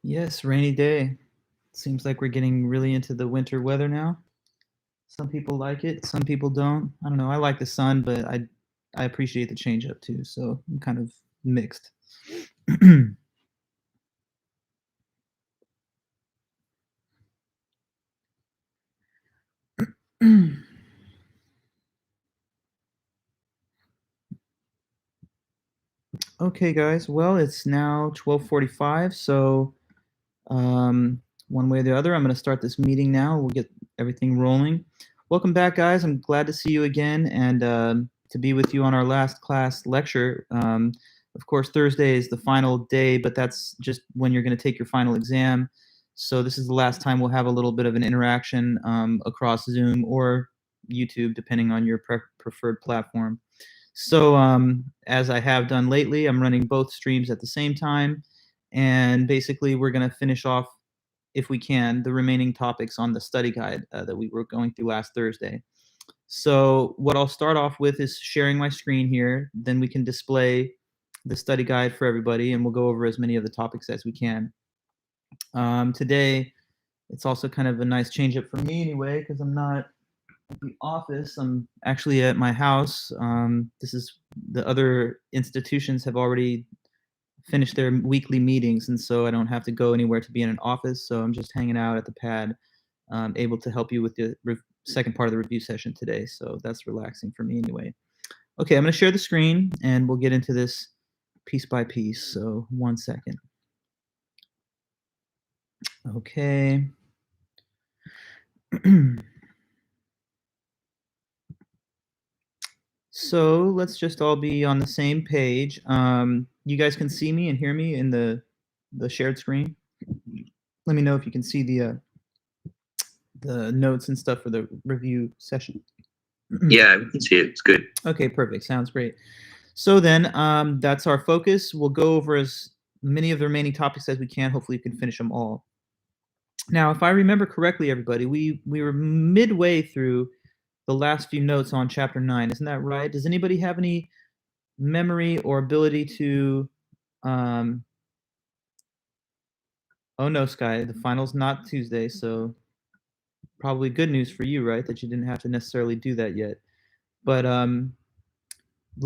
Yes, rainy day. Seems like we're getting really into the winter weather now. Some people like it, some people don't. I don't know. I like the sun, but I appreciate the change up too. So I'm kind of mixed. Okay, guys. Well, it's now 12:45, so one way or the other, I'm going to start this meeting now. We'll get everything rolling. Welcome back, guys. I'm glad to see you again and to be with you on our last class lecture. Of course, Thursday is the final day, but that's just when you're going to take your final exam. So this is the last time we'll have a little bit of an interaction across Zoom or YouTube, depending on your preferred platform. So as I have done lately, I'm running both streams at the same time. And basically, we're going to finish off, if we can, the remaining topics on the study guide that we were going through last Thursday. So what I'll start off with is sharing my screen here. Then we can display the study guide for everybody, and we'll go over as many of the topics as we can. Today, it's also kind of a nice change up for me anyway, because I'm not at the office. I'm actually at my house. This is the other institutions have already finished their weekly meetings, and so I don't have to go anywhere to be in an office. So I'm just hanging out at the pad, able to help you with the second part of the review session today. So that's relaxing for me anyway. Okay, I'm going to share the screen, and we'll get into this piece by piece. So 1 second. Okay. So let's just all be on the same page. You guys can see me and hear me in the shared screen. Let me know if you can see the notes and stuff for the review session. Yeah, we can see it. It's good. Okay, perfect. Sounds great. So then that's our focus. We'll go over as many of the remaining topics as we can. Hopefully you can finish them all. Now, if I remember correctly, everybody, we were midway through the last few notes on chapter 9. Isn't that right? Does anybody have any memory or ability to oh no, Sky, the final's not Tuesday, so probably good news for you, right? That you didn't have to necessarily do that yet. But the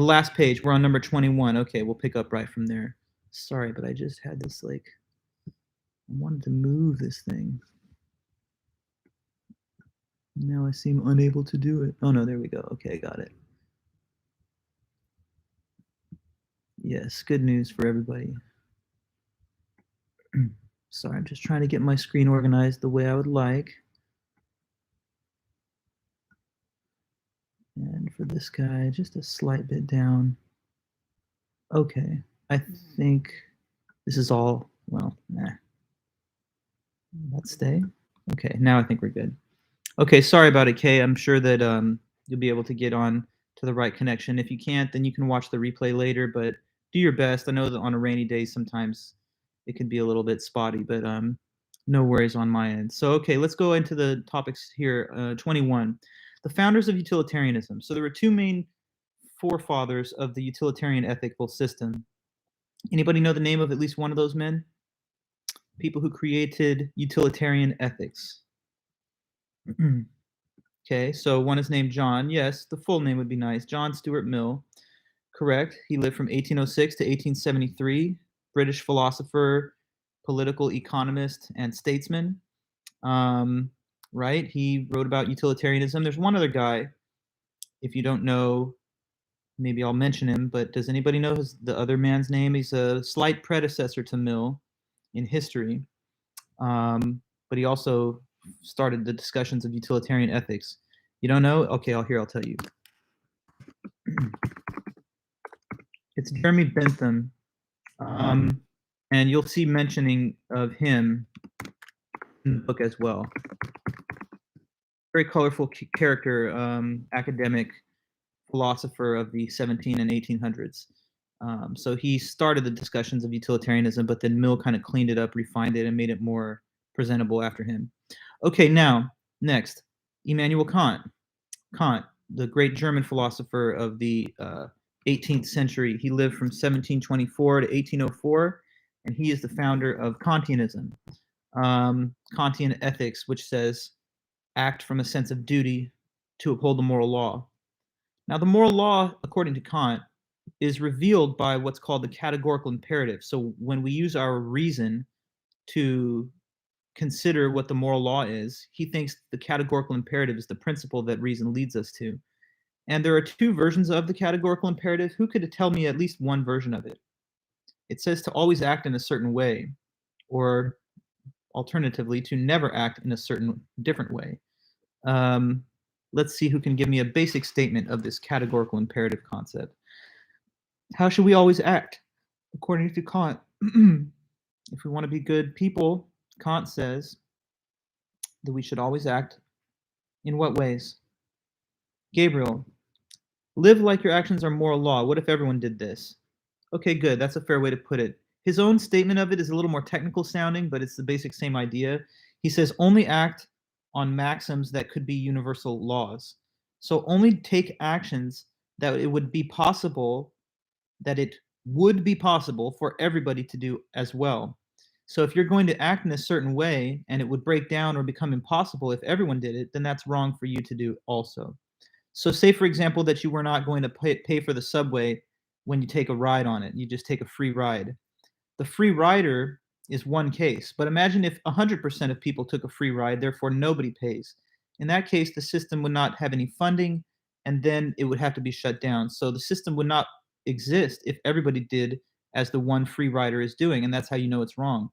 last page, we're on number 21. Okay, we'll pick up right from there. Sorry, but I just had this, like, I wanted to move this thing. Now I seem unable to do it. Oh no, there we go. Okay, got it. Yes, good news for everybody. Sorry, I'm just trying to get my screen organized the way I would like. And for this guy, just a slight bit down. Okay, I think this is all, well, nah. Let's stay. Okay, now I think we're good. Okay, sorry about it, Kay. I'm sure that you'll be able to get on to the right connection. If you can't, then you can watch the replay later, but do your best. I know that on a rainy day, sometimes it can be a little bit spotty, but no worries on my end. So, okay, let's go into the topics here. 21, the founders of utilitarianism. So there were two main forefathers of the utilitarian ethical system. Anybody know the name of at least one of those men? People who created utilitarian ethics. Okay, so one is named John. Yes, the full name would be nice. John Stuart Mill. Correct. He lived from 1806 to 1873. British philosopher, political economist, and statesman. Right? He wrote about utilitarianism. There's one other guy. If you don't know, maybe I'll mention him, but does anybody know the other man's name? He's a slight predecessor to Mill in history. But he also started the discussions of utilitarian ethics. You don't know? Okay, I'll tell you. It's Jeremy Bentham, and you'll see mentioning of him in the book as well. Very colorful character, academic philosopher of the 17 and 1800s. So he started the discussions of utilitarianism, but then Mill kind of cleaned it up, refined it, and made it more presentable after him. Okay, now, next, Immanuel Kant. Kant, the great German philosopher of the 18th century. He lived from 1724 to 1804, and he is the founder of Kantianism, Kantian ethics, which says act from a sense of duty to uphold the moral law. Now, the moral law, according to Kant, is revealed by what's called the categorical imperative. So when we use our reason to consider what the moral law is, he thinks the categorical imperative is the principle that reason leads us to. And there are two versions of the categorical imperative. Who could tell me at least one version of it? It says to always act in a certain way, or alternatively, to never act in a certain different way. Let's see who can give me a basic statement of this categorical imperative concept. How should we always act? According to Kant, if we want to be good people, Kant says that we should always act in what ways? Gabriel, live like your actions are moral law. What if everyone did this? Okay, good. That's a fair way to put it. His own statement of it is a little more technical sounding, but it's the basic same idea. He says only act on maxims that could be universal laws. So only take actions that it would be possible for everybody to do as well. So if you're going to act in a certain way and it would break down or become impossible if everyone did it, then that's wrong for you to do also. So say, for example, that you were not going to pay for the subway when you take a ride on it. You just take a free ride. The free rider is one case, but imagine if 100% of people took a free ride, therefore nobody pays. In that case, the system would not have any funding, and then it would have to be shut down. So the system would not exist if everybody did as the one free rider is doing, and that's how you know it's wrong.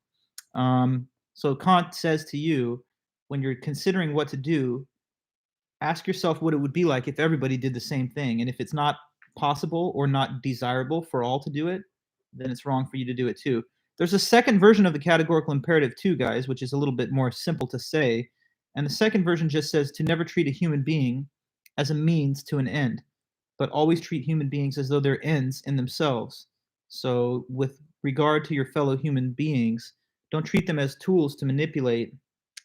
So Kant says to you, when you're considering what to do, ask yourself what it would be like if everybody did the same thing. And if it's not possible or not desirable for all to do it, then it's wrong for you to do it too. There's a second version of the categorical imperative too, guys, which is a little bit more simple to say. And the second version just says to never treat a human being as a means to an end, but always treat human beings as though they're ends in themselves. So with regard to your fellow human beings, don't treat them as tools to manipulate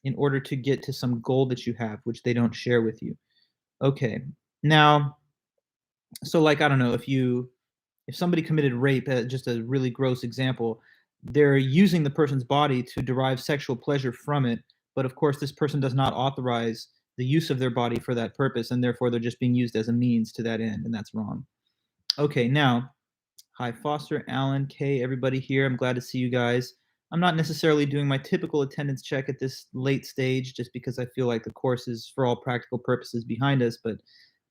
in order to get to some goal that you have, which they don't share with you. Okay, now, so like, I don't know, if somebody committed rape, just a really gross example, they're using the person's body to derive sexual pleasure from it, but of course this person does not authorize the use of their body for that purpose, and therefore they're just being used as a means to that end, and that's wrong. Okay, now, hi Foster, Alan, Kay, everybody here. I'm glad to see you guys. I'm not necessarily doing my typical attendance check at this late stage just because I feel like the course is for all practical purposes behind us, but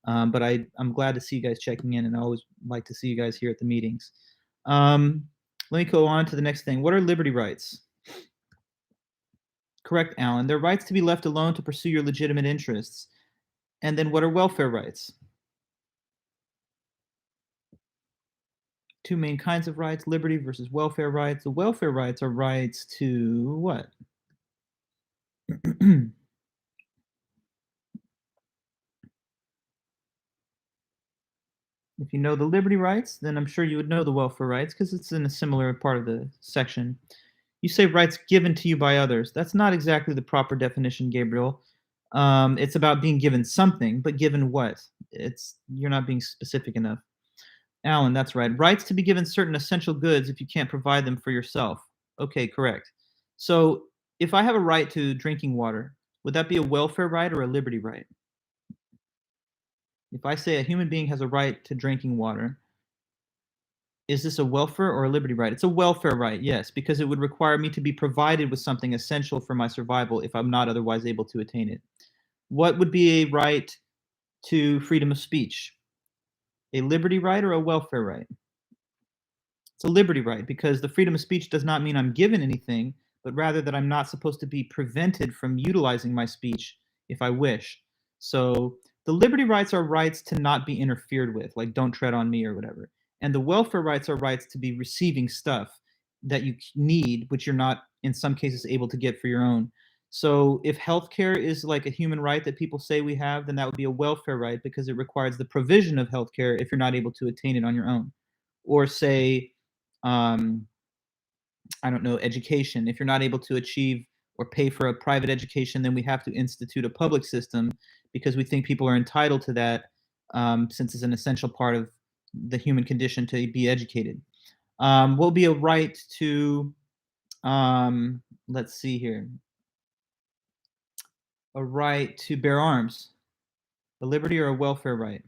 I'm glad to see you guys checking in, and I always like to see you guys here at the meetings. Let me go on to the next thing. What are liberty rights? Correct, Alan. They're rights to be left alone to pursue your legitimate interests. And then what are welfare rights? Two main kinds of rights, liberty versus welfare rights. The welfare rights are rights to what? If you know the liberty rights, then I'm sure you would know the welfare rights because it's in a similar part of the section. You say rights given to you by others. That's not exactly the proper definition, Gabriel. It's about being given something, but given what? You're not being specific enough. Alan, that's right. Rights to be given certain essential goods if you can't provide them for yourself. Okay, correct. So if I have a right to drinking water, would that be a welfare right or a liberty right? If I say a human being has a right to drinking water, is this a welfare or a liberty right? It's a welfare right, yes, because it would require me to be provided with something essential for my survival if I'm not otherwise able to attain it. What would be a right to freedom of speech? A liberty right or a welfare right? It's a liberty right because the freedom of speech does not mean I'm given anything, but rather that I'm not supposed to be prevented from utilizing my speech if I wish. So the liberty rights are rights to not be interfered with, like don't tread on me or whatever. And the welfare rights are rights to be receiving stuff that you need, which you're not in some cases able to get for your own. So if healthcare is like a human right that people say we have, then that would be a welfare right because it requires the provision of healthcare if you're not able to attain it on your own. Or say, I don't know, education. If you're not able to achieve or pay for a private education, then we have to institute a public system because we think people are entitled to that since it's an essential part of the human condition to be educated. Will be a right to Let's see here. A right to bear arms, a liberty or a welfare right?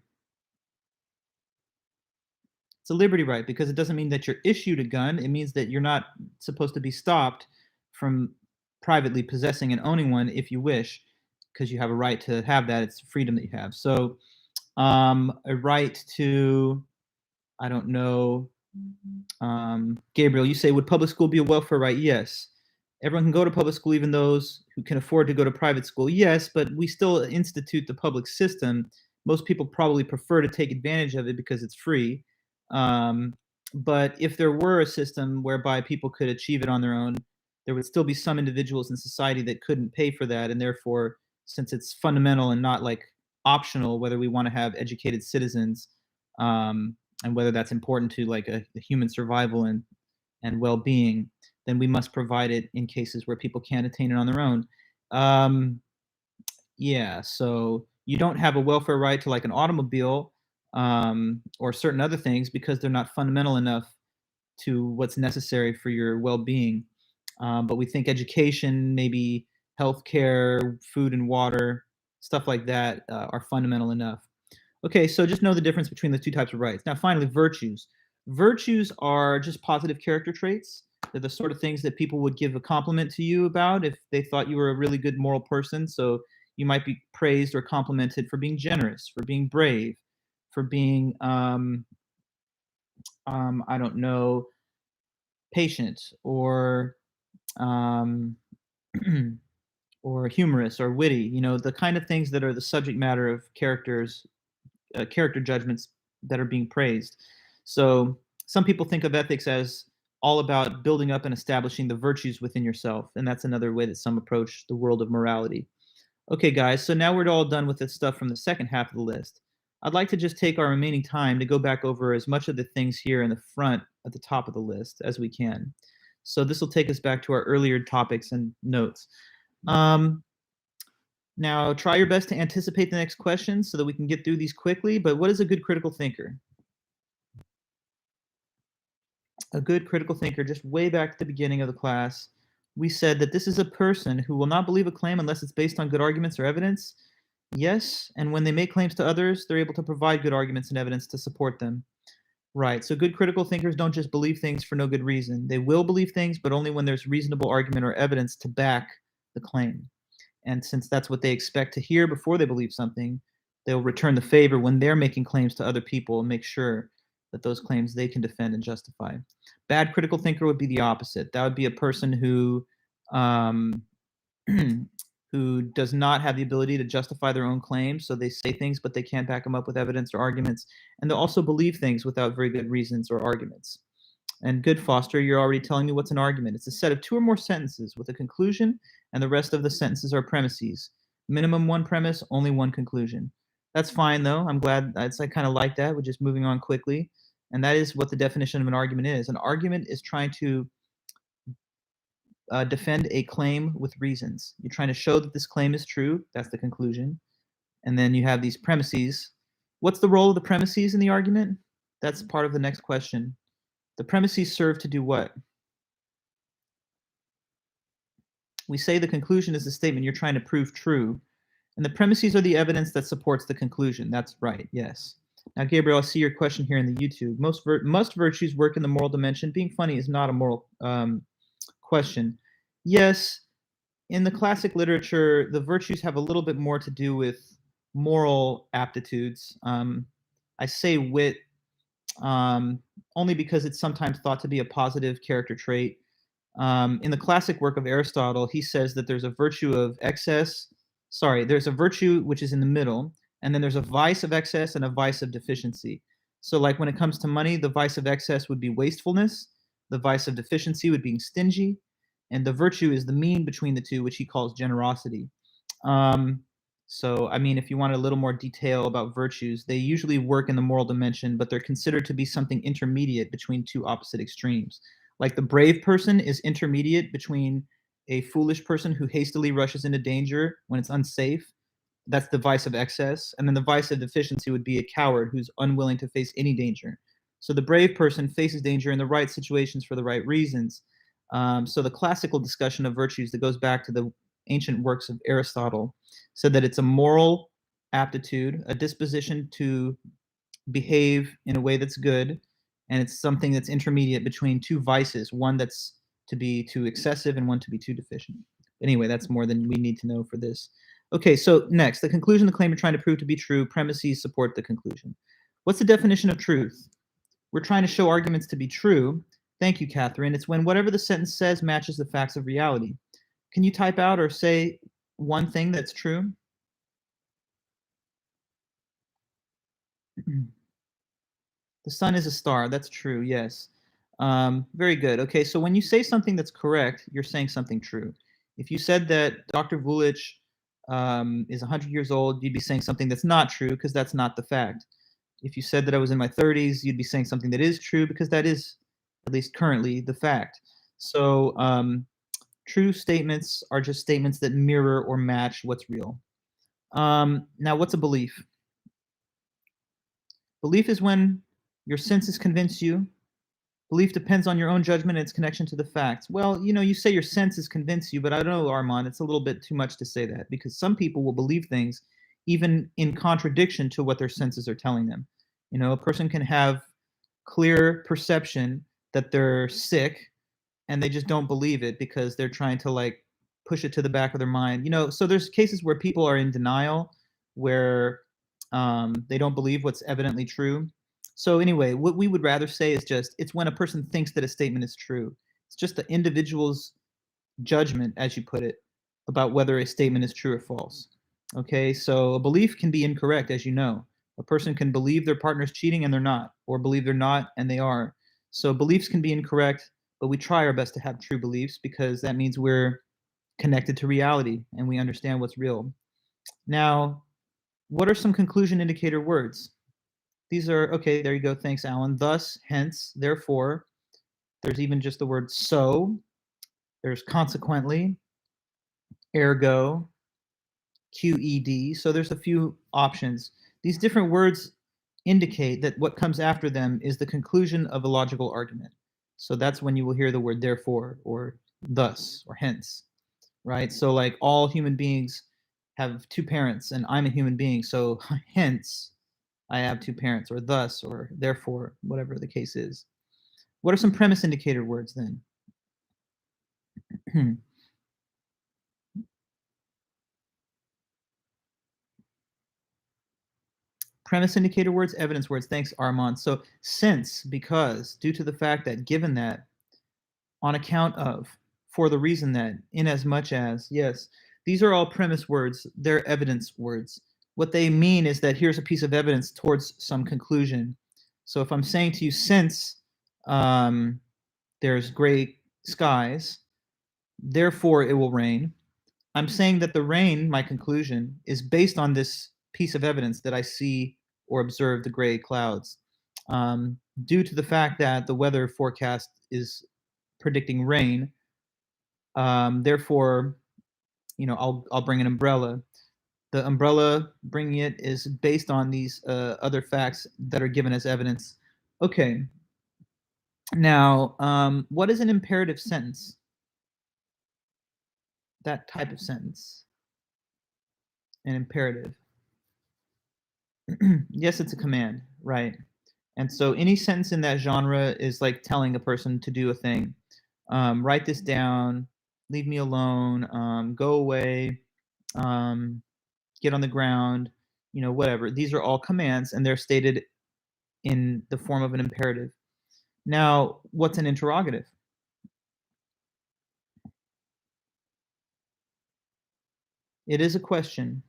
It's a liberty right because it doesn't mean that you're issued a gun. It means that you're not supposed to be stopped from privately possessing and owning one if you wish, because you have a right to have that. It's freedom that you have. So a right to, I don't know, Gabriel, you say, would public school be a welfare right? Yes. Everyone can go to public school, even those who can afford to go to private school. Yes, but we still institute the public system. Most people probably prefer to take advantage of it because it's free. But if there were a system whereby people could achieve it on their own, there would still be some individuals in society that couldn't pay for that. And therefore, since it's fundamental and not like optional, whether we want to have educated citizens, and whether that's important to like a human survival and well-being, then we must provide it in cases where people can't attain it on their own. Yeah, so you don't have a welfare right to like an automobile or certain other things because they're not fundamental enough to what's necessary for your well-being. But we think education, maybe healthcare, food and water, stuff like that are fundamental enough. Okay, so just know the difference between the two types of rights. Now, finally, virtues. Virtues are just positive character traits. They're the sort of things that people would give a compliment to you about if they thought you were a really good moral person. So you might be praised or complimented for being generous, for being brave, for being, I don't know, patient or um, or humorous or witty. You know, the kind of things that are the subject matter of character judgments that are being praised. So some people think of ethics as all about building up and establishing the virtues within yourself, and that's another way that some approach the world of morality. Okay, guys, so now we're all done with the stuff from the second half of the list. I'd like to just take our remaining time to go back over as much of the things here in the front at the top of the list as we can. So this will take us back to our earlier topics and notes. Now, try your best to anticipate the next question so that we can get through these quickly, but what is a good critical thinker? A good critical thinker, just way back at the beginning of the class, we said that this is a person who will not believe a claim unless it's based on good arguments or evidence. Yes, and when they make claims to others, they're able to provide good arguments and evidence to support them. Right, so good critical thinkers don't just believe things for no good reason. They will believe things, but only when there's reasonable argument or evidence to back the claim. And since that's what they expect to hear before they believe something, they'll return the favor when they're making claims to other people and make sure that those claims they can defend and justify. Bad critical thinker would be the opposite. That would be a person who who does not have the ability to justify their own claims. So they say things, but they can't back them up with evidence or arguments. And they'll also believe things without very good reasons or arguments. And good, Foster, you're already telling me what's an argument. It's a set of two or more sentences with a conclusion, and the rest of the sentences are premises. Minimum one premise, only one conclusion. That's fine, though. I'm glad. I kind of like that. We're just moving on quickly. And that is what the definition of an argument is. An argument is trying to defend a claim with reasons. You're trying to show that this claim is true. That's the conclusion. And then you have these premises. What's the role of the premises in the argument? That's part of the next question. The premises serve to do what? We say the conclusion is the statement you're trying to prove true, and the premises are the evidence that supports the conclusion. That's right, yes. Now, Gabriel, I see your question here in the YouTube. Must virtues work in the moral dimension? Being funny is not a moral question. Yes, in the classic literature, the virtues have a little bit more to do with moral aptitudes. I say wit only because it's sometimes thought to be a positive character trait. In the classic work of Aristotle, he says that there's a virtue of excess. Sorry, there's a virtue which is in the middle, and then there's a vice of excess and a vice of deficiency. So like when it comes to money, the vice of excess would be wastefulness, the vice of deficiency would be stingy, and the virtue is the mean between the two, which he calls generosity. So, I mean, if you want a little more detail about virtues, they usually work in the moral dimension, but they're considered to be something intermediate between two opposite extremes. Like the brave person is intermediate between a foolish person who hastily rushes into danger when it's unsafe. That's the vice of excess. And then the vice of deficiency would be a coward who's unwilling to face any danger. So the brave person faces danger in the right situations for the right reasons. So the classical discussion of virtues that goes back to the ancient works of Aristotle said that it's a moral aptitude, a disposition to behave in a way that's good, and it's something that's intermediate between two vices, one that's to be too excessive and one to be too deficient. Anyway, that's more than we need to know for this. Okay, so next, the conclusion, the claim you're trying to prove to be true, premises support the conclusion. What's the definition of truth? We're trying to show arguments to be true. Thank you, Catherine. It's when whatever the sentence says matches the facts of reality. Can you type out or say one thing that's true? The sun is a star. That's true, yes. Very good. Okay, so when you say something that's correct, you're saying something true. If you said that Dr. Vulich is 100 years old, you'd be saying something that's not true because that's not the fact. If you said that I was in my 30s, you'd be saying something that is true because that is, at least currently, the fact. So true statements are just statements that mirror or match what's real. Now, what's a belief? Belief is when your senses convince you. Belief depends on your own judgment and its connection to the facts. Well, you say your senses convince you, but I don't know, Armand, it's a little bit too much to say that because some people will believe things even in contradiction to what their senses are telling them. A person can have clear perception that they're sick and they just don't believe it because they're trying to push it to the back of their mind. So there's cases where people are in denial, where they don't believe what's evidently true. So anyway, what we would rather say is it's when a person thinks that a statement is true. It's just the individual's judgment, as you put it, about whether a statement is true or false. Okay, so a belief can be incorrect, as you know. A person can believe their partner's cheating and they're not, or believe they're not and they are. So beliefs can be incorrect, but we try our best to have true beliefs because that means we're connected to reality and we understand what's real. Now, what are some conclusion indicator words? These are, okay, there you go. Thanks, Alan. Thus, hence, therefore. There's even just the word so. There's consequently, ergo, QED. So there's a few options. These different words indicate that what comes after them is the conclusion of a logical argument. So that's when you will hear the word therefore or thus or hence, right? So like all human beings have two parents and I'm a human being. So hence, I have two parents, or thus, or therefore, whatever the case is. What are some premise indicator words then? Premise indicator words, evidence words. Thanks, Armand. So since, because, due to the fact that, given that, on account of, for the reason that, inasmuch as, yes, these are all premise words. They're evidence words. What they mean is that here's a piece of evidence towards some conclusion. So if I'm saying to you, since there's gray skies, therefore it will rain, I'm saying that the rain, my conclusion, is based on this piece of evidence that I see or observe the gray clouds. Due to the fact that the weather forecast is predicting rain, therefore, I'll bring an umbrella. The umbrella bringing it is based on these other facts that are given as evidence. Okay. Now, what is an imperative sentence? That type of sentence. An imperative. Yes, it's a command, right? And so any sentence in that genre is like telling a person to do a thing. Write this down, leave me alone, go away, get on the ground, whatever. These are all commands and they're stated in the form of an imperative. Now, what's an interrogative? It is a question.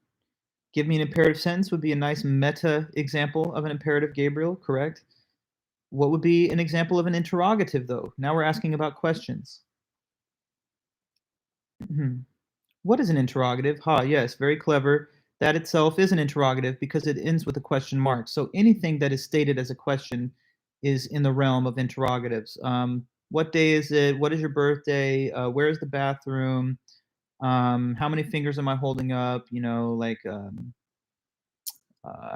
Give me an imperative sentence would be a nice meta example of an imperative, Gabriel, correct? What would be an example of an interrogative, though? Now we're asking about questions. What is an interrogative? Yes, very clever. That itself is an interrogative because it ends with a question mark. So anything that is stated as a question is in the realm of interrogatives. What day is it? What is your birthday? Where is the bathroom? How many fingers am I holding up?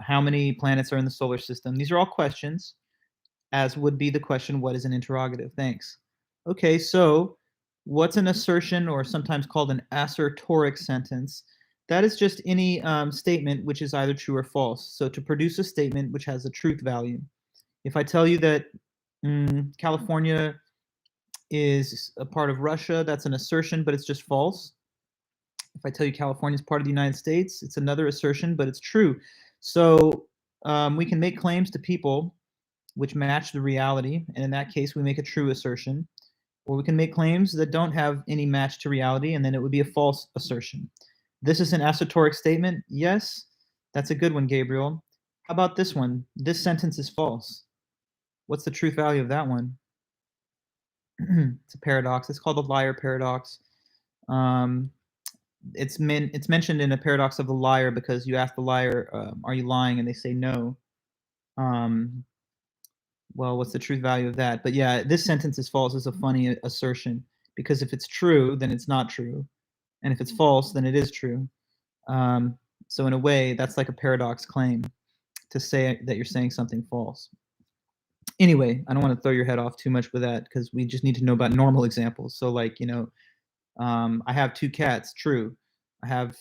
How many planets are in the solar system? These are all questions, as would be the question, what is an interrogative? Thanks. Okay, so What's an assertion, or sometimes called an assertoric sentence? That is just any statement which is either true or false. So to produce a statement which has a truth value. If I tell you that California is a part of Russia, that's an assertion, but it's just false. If I tell you California is part of the United States, it's another assertion, but it's true. So we can make claims to people which match the reality, and in that case, we make a true assertion. Or we can make claims that don't have any match to reality, and then it would be a false assertion. This is an assertoric statement. Yes, that's a good one, Gabriel. How about this one? This sentence is false. What's the truth value of that one? It's a paradox. It's called the liar paradox. It's mentioned in a paradox of the liar because you ask the liar, are you lying? And they say no. Well, what's the truth value of that? But yeah, this sentence is false is a funny assertion, because if it's true, then it's not true. And if it's false, then it is true. So in a way, that's like a paradox claim to say that you're saying something false. Anyway, I don't want to throw your head off too much with that, because we just need to know about normal examples. So like, I have 2 cats, true. I have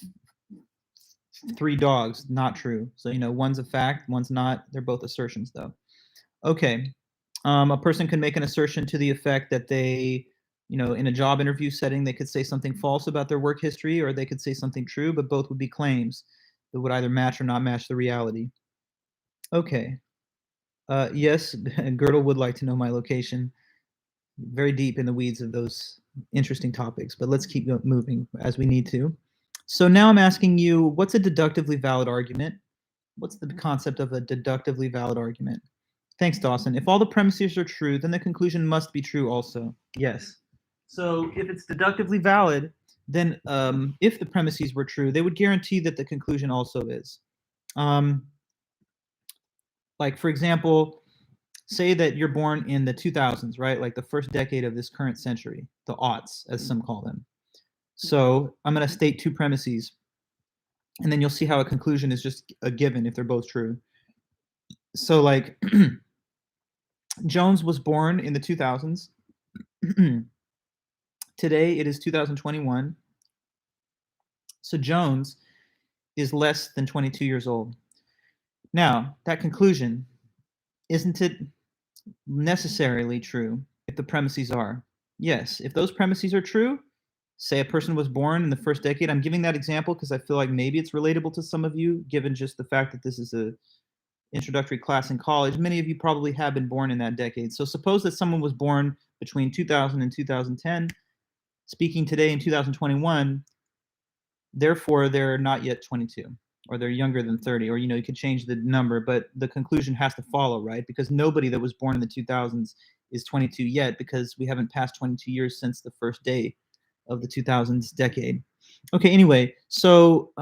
3 dogs, not true. So, one's a fact, one's not. They're both assertions, though. Okay. A person can make an assertion to the effect that they, in a job interview setting, they could say something false about their work history, or they could say something true, but both would be claims that would either match or not match the reality. Okay. Yes, Girdle would like to know my location. Very deep in the weeds of those interesting topics, but let's keep moving as we need to. So now I'm asking you, what's a deductively valid argument? What's the concept of a deductively valid argument? Thanks, Dawson. If all the premises are true, then the conclusion must be true also. Yes. So if it's deductively valid, then if the premises were true, they would guarantee that the conclusion also is. Like, for example, say that you're born in the 2000s, right? Like the first decade of this current century, the aughts, as some call them. So I'm going to state 2 premises, and then you'll see how a conclusion is just a given if they're both true. So like Jones was born in the 2000s. Today it is 2021. So Jones is less than 22 years old. Now, that conclusion, isn't it necessarily true if the premises are? Yes, if those premises are true, say a person was born in the first decade. I'm giving that example because I feel like maybe it's relatable to some of you, given just the fact that this is a introductory class in college. Many of you probably have been born in that decade. So suppose that someone was born between 2000 and 2010, speaking today in 2021, therefore they're not yet 22, or they're younger than 30, or you could change the number, but the conclusion has to follow, right? Because nobody that was born in the 2000s is 22 yet, because we haven't passed 22 years since the first day of the 2000s decade. Okay, anyway, so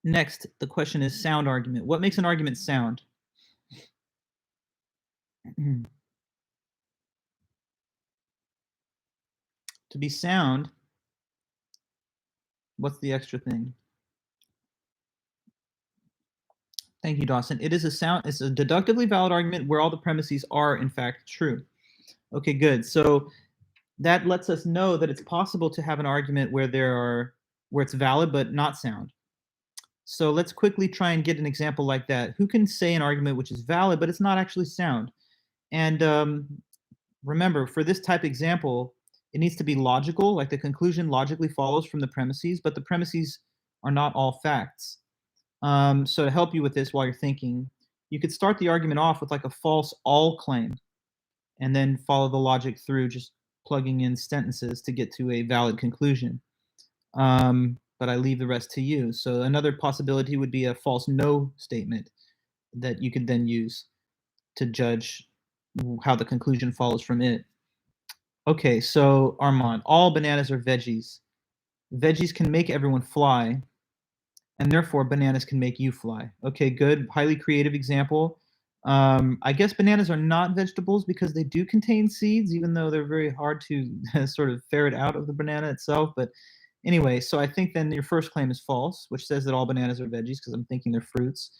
next, the question is sound argument. What makes an argument sound? To be sound, what's the extra thing? Thank you, Dawson. It's a deductively valid argument where all the premises are in fact true. Okay, good. So that lets us know that it's possible to have an argument where it's valid but not sound. So let's quickly try and get an example like that. Who can say an argument which is valid but it's not actually sound? And remember, for this type example, it needs to be logical, like the conclusion logically follows from the premises, but the premises are not all facts. So to help you with this while you're thinking, you could start the argument off with like a false all claim, and then follow the logic through, just plugging in sentences to get to a valid conclusion. But I leave the rest to you. So another possibility would be a false no statement that you could then use to judge how the conclusion follows from it. Okay, so Armand, all bananas are veggies. Veggies can make everyone fly, and therefore bananas can make you fly. Okay, good, highly creative example. I guess bananas are not vegetables because they do contain seeds, even though they're very hard to sort of ferret out of the banana itself. But anyway, so I think then your first claim is false, which says that all bananas are veggies, because I'm thinking they're fruits.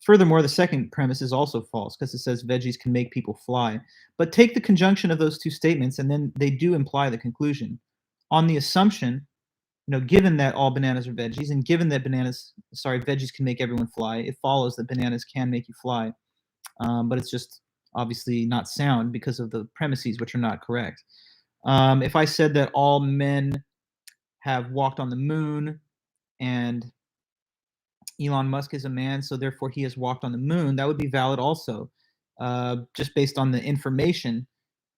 Furthermore, the second premise is also false because it says veggies can make people fly. But take the conjunction of those two statements, and then they do imply the conclusion. On the assumption, given that all bananas are veggies, and given that veggies can make everyone fly, it follows that bananas can make you fly. But it's just obviously not sound because of the premises, which are not correct. If I said that all men have walked on the moon and Elon Musk is a man, so therefore he has walked on the moon, that would be valid also, just based on the information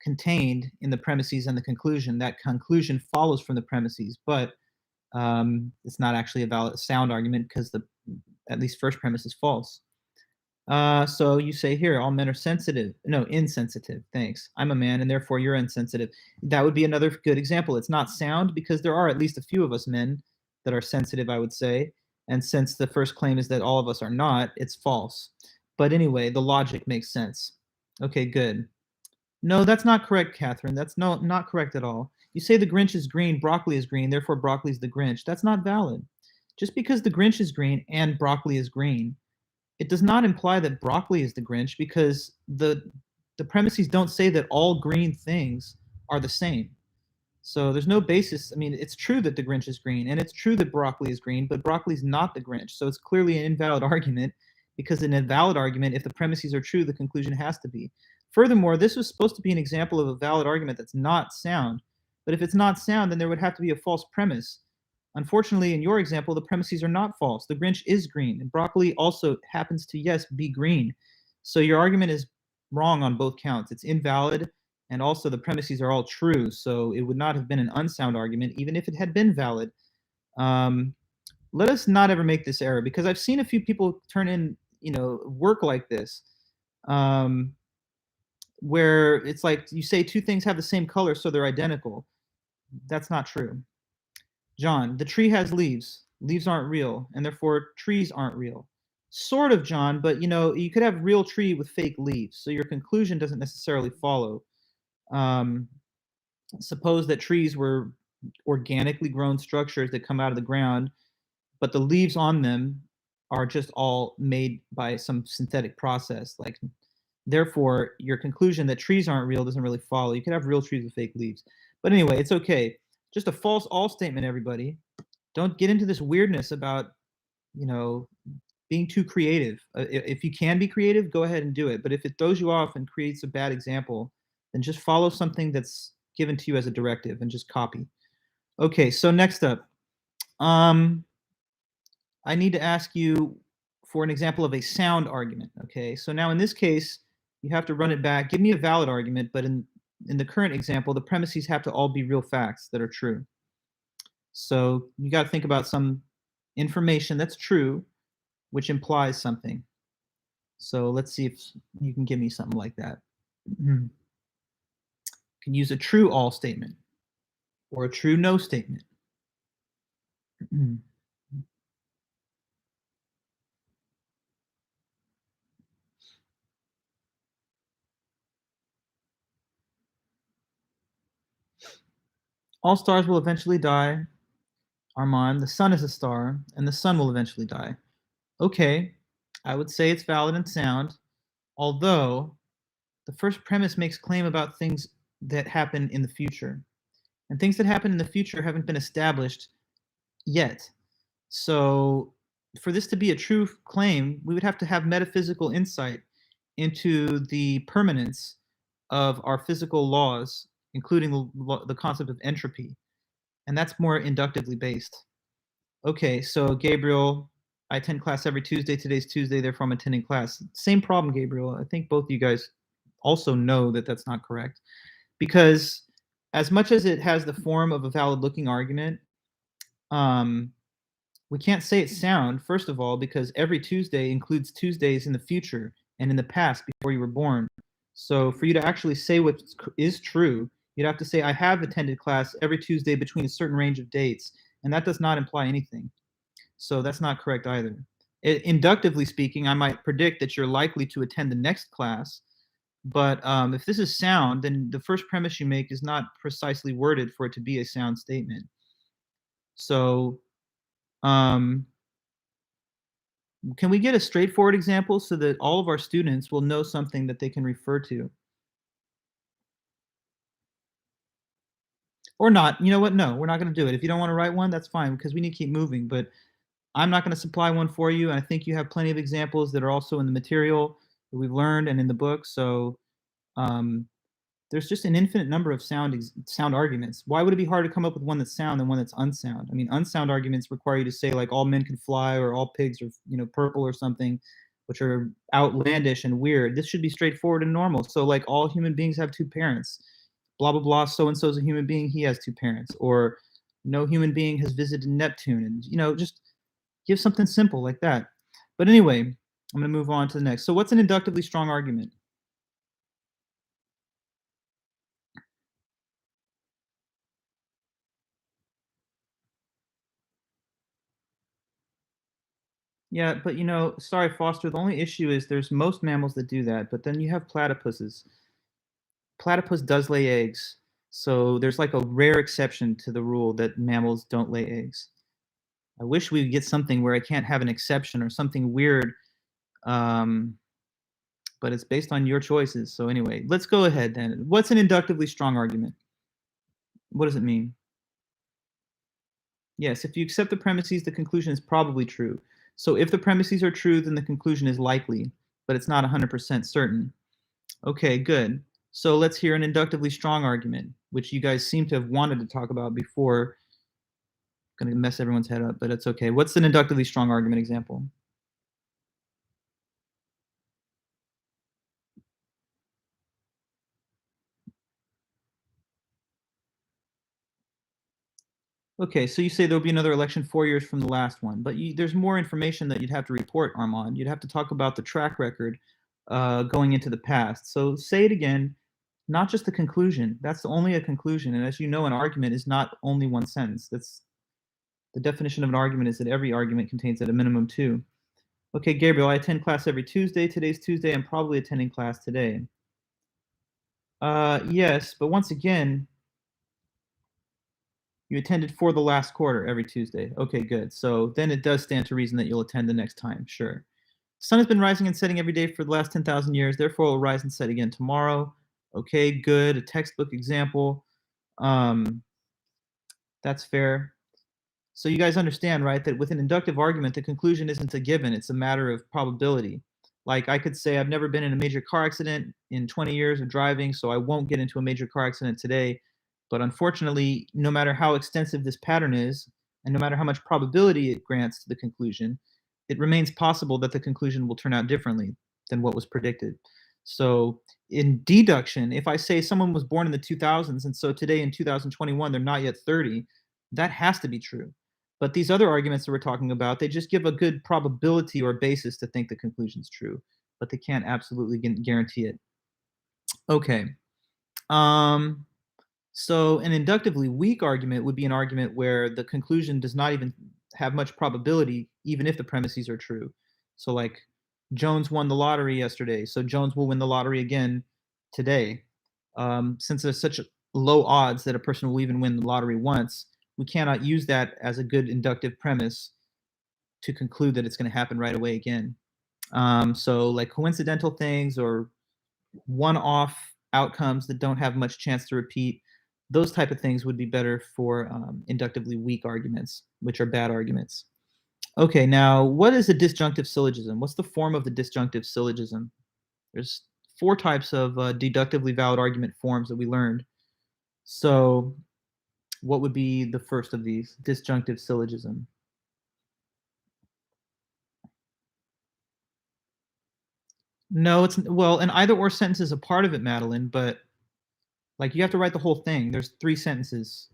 contained in the premises and the conclusion. That conclusion follows from the premises, but it's not actually a valid sound argument because the at least first premise is false. So you say here, all men are sensitive. No, insensitive. Thanks. I'm a man, and therefore you're insensitive. That would be another good example. It's not sound because there are at least a few of us men that are sensitive, I would say. And since the first claim is that all of us are not, it's false. But anyway, the logic makes sense. Okay, good. No, that's not correct, Catherine. That's not correct at all. You say the Grinch is green, broccoli is green, therefore broccoli is the Grinch. That's not valid. Just because the Grinch is green and broccoli is green, it does not imply that broccoli is the Grinch because the premises don't say that all green things are the same. So there's no basis. I mean, it's true that the Grinch is green, and it's true that broccoli is green, but broccoli is not the Grinch. So it's clearly an invalid argument because an invalid argument, if the premises are true, the conclusion has to be. Furthermore, this was supposed to be an example of a valid argument that's not sound. But if it's not sound, then there would have to be a false premise. Unfortunately, in your example, the premises are not false. The Grinch is green, and broccoli also happens to, yes, be green. So your argument is wrong on both counts. It's invalid, and also the premises are all true. So it would not have been an unsound argument, even if it had been valid. Let us not ever make this error, because I've seen a few people turn in, work like this, where it's like you say two things have the same color, so they're identical. That's not true. John, the tree has leaves. Leaves aren't real, and therefore trees aren't real. Sort of, John, but you could have real tree with fake leaves, so your conclusion doesn't necessarily follow. Suppose that trees were organically grown structures that come out of the ground, but the leaves on them are just all made by some synthetic process. Therefore, your conclusion that trees aren't real doesn't really follow. You could have real trees with fake leaves. But anyway, it's okay. Just a false all statement, everybody. Don't get into this weirdness about, being too creative. If you can be creative, go ahead and do it. But if it throws you off and creates a bad example, then just follow something that's given to you as a directive and just copy. Okay, so next up, I need to ask you for an example of a sound argument. Okay, so now in this case, you have to run it back. Give me a valid argument, but in the current example, the premises have to all be real facts that are true. So you got to think about some information that's true, which implies something. So let's see if you can give me something like that. You can use a true all statement or a true no statement. All stars will eventually die. Armand, the sun is a star, and the sun will eventually die. Okay, I would say it's valid and sound, although the first premise makes claim about things that happen in the future. And things that happen in the future haven't been established yet. So for this to be a true claim, we would have to have metaphysical insight into the permanence of our physical laws, including the concept of entropy. And that's more inductively based. Okay, so Gabriel, I attend class every Tuesday. Today's Tuesday, therefore I'm attending class. Same problem, Gabriel. I think both of you guys also know that that's not correct. Because as much as it has the form of a valid-looking argument, we can't say it's sound, first of all, because every Tuesday includes Tuesdays in the future and in the past before you were born. So for you to actually say what is true, you'd have to say, I have attended class every Tuesday between a certain range of dates, and that does not imply anything. So that's not correct either. Inductively speaking, I might predict that you're likely to attend the next class, but if this is sound, then the first premise you make is not precisely worded for it to be a sound statement. So Can we get a straightforward example so that all of our students will know something that they can refer to? Or not. You know what? No, we're not going to do it. If you don't want to write one, that's fine, because we need to keep moving. But I'm not going to supply one for you. And I think you have plenty of examples that are also in the material that we've learned and in the book. So um, there's just an infinite number of sound arguments. Why would it be hard to come up with one that's sound than one that's unsound? I mean, unsound arguments require you to say like all men can fly or all pigs are, purple or something, which are outlandish and weird. This should be straightforward and normal. So like all human beings have two parents. Blah blah blah. So and so is a human being. He has two parents. Or no human being has visited Neptune. And just give something simple like that. But anyway, I'm going to move on to the next. So what's an inductively strong argument? Yeah, but sorry, Foster, the only issue is there's most mammals that do that, but then you have platypuses. Platypus does lay eggs, so there's like a rare exception to the rule that mammals don't lay eggs. I wish we would get something where I can't have an exception or something weird, but it's based on your choices. So anyway, let's go ahead then. What's an inductively strong argument? What does it mean? Yes, if you accept the premises, the conclusion is probably true. So if the premises are true, then the conclusion is likely, but it's not 100% certain. Okay, good. So let's hear an inductively strong argument, which you guys seem to have wanted to talk about before. Going to mess everyone's head up, but it's okay. What's an inductively strong argument example? Okay, so you say there'll be another election 4 years from the last one, but there's more information that you'd have to report, Armand. You'd have to talk about the track record going into the past. So say it again, not just the conclusion. That's only a conclusion. And as you know, an argument is not only one sentence. That's the definition of an argument is that every argument contains at a minimum two. Okay, Gabriel, I attend class every Tuesday. Today's Tuesday. I'm probably attending class today. Yes, but once again, you attended for the last quarter every Tuesday. Okay, good. So then it does stand to reason that you'll attend the next time. Sure. The sun has been rising and setting every day for the last 10,000 years. Therefore, it will rise and set again tomorrow. Okay, good. A textbook example. That's fair. So you guys understand, right, that with an inductive argument, the conclusion isn't a given. It's a matter of probability. Like I could say, I've never been in a major car accident in 20 years of driving, so I won't get into a major car accident today. But unfortunately, no matter how extensive this pattern is, and no matter how much probability it grants to the conclusion, it remains possible that the conclusion will turn out differently than what was predicted. So in deduction, if I say someone was born in the 2000s, and so today in 2021, they're not yet 30, that has to be true. But these other arguments that we're talking about, they just give a good probability or basis to think the conclusion's true, but they can't absolutely guarantee it. Okay. So an inductively weak argument would be an argument where the conclusion does not even have much probability, even if the premises are true. So like Jones won the lottery yesterday, so Jones will win the lottery again today. Since there's such low odds that a person will even win the lottery once, we cannot use that as a good inductive premise to conclude that it's going to happen right away again. So like coincidental things or one-off outcomes that don't have much chance to repeat, those type of things would be better for inductively weak arguments, which are bad arguments. Okay, now what is a disjunctive syllogism? What's the form of the disjunctive syllogism? There's 4 types of deductively valid argument forms that we learned. So what would be the first of these? Disjunctive syllogism. No, it's well, an either or sentence is a part of it, Madeline, but like you have to write the whole thing. There's 3 sentences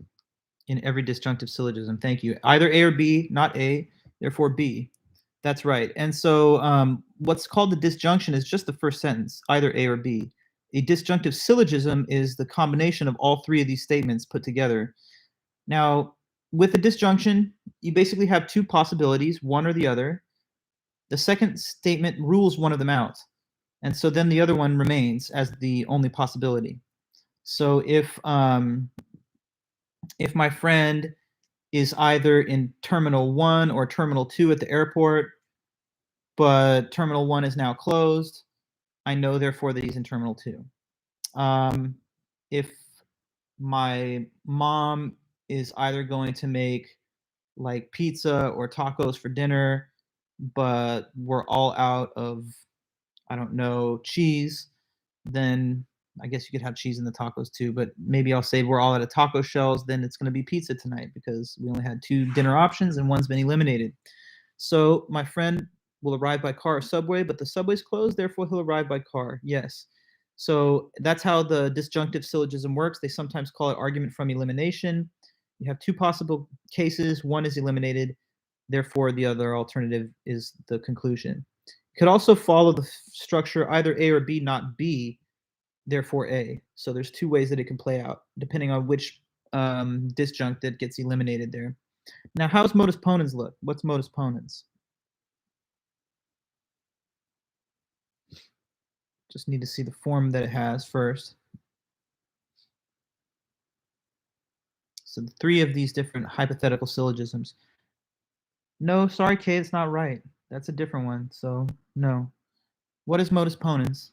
in every disjunctive syllogism. Thank you. Either A or B, not A, therefore B. That's right. And so what's called the disjunction is just the first sentence, either A or B. A disjunctive syllogism is the combination of all 3 of these statements put together. Now, with a disjunction, you basically have 2 possibilities, one or the other. The second statement rules one of them out. And so then the other one remains as the only possibility. So if my friend is either in terminal 1 or terminal 2 at the airport, but terminal 1 is now closed. I know, therefore, that he's in terminal 2. If my mom is either going to make like pizza or tacos for dinner, but we're all out of, I don't know, cheese, then I guess you could have cheese in the tacos too, but maybe I'll say we're all out of taco shells, then it's going to be pizza tonight because we only had 2 dinner options and one's been eliminated. So my friend will arrive by car or subway, but the subway's closed, therefore he'll arrive by car. Yes. So that's how the disjunctive syllogism works. They sometimes call it argument from elimination. You have 2 possible cases. One is eliminated, therefore the other alternative is the conclusion. It could also follow the structure either A or B, not B, therefore A. So there's 2 ways that it can play out, depending on which disjunctive gets eliminated there. Now, how's modus ponens look? What's modus ponens? Just need to see the form that it has first. So the 3 of these different hypothetical syllogisms. No, sorry, Kay, it's not right. That's a different one, so no. What is modus ponens?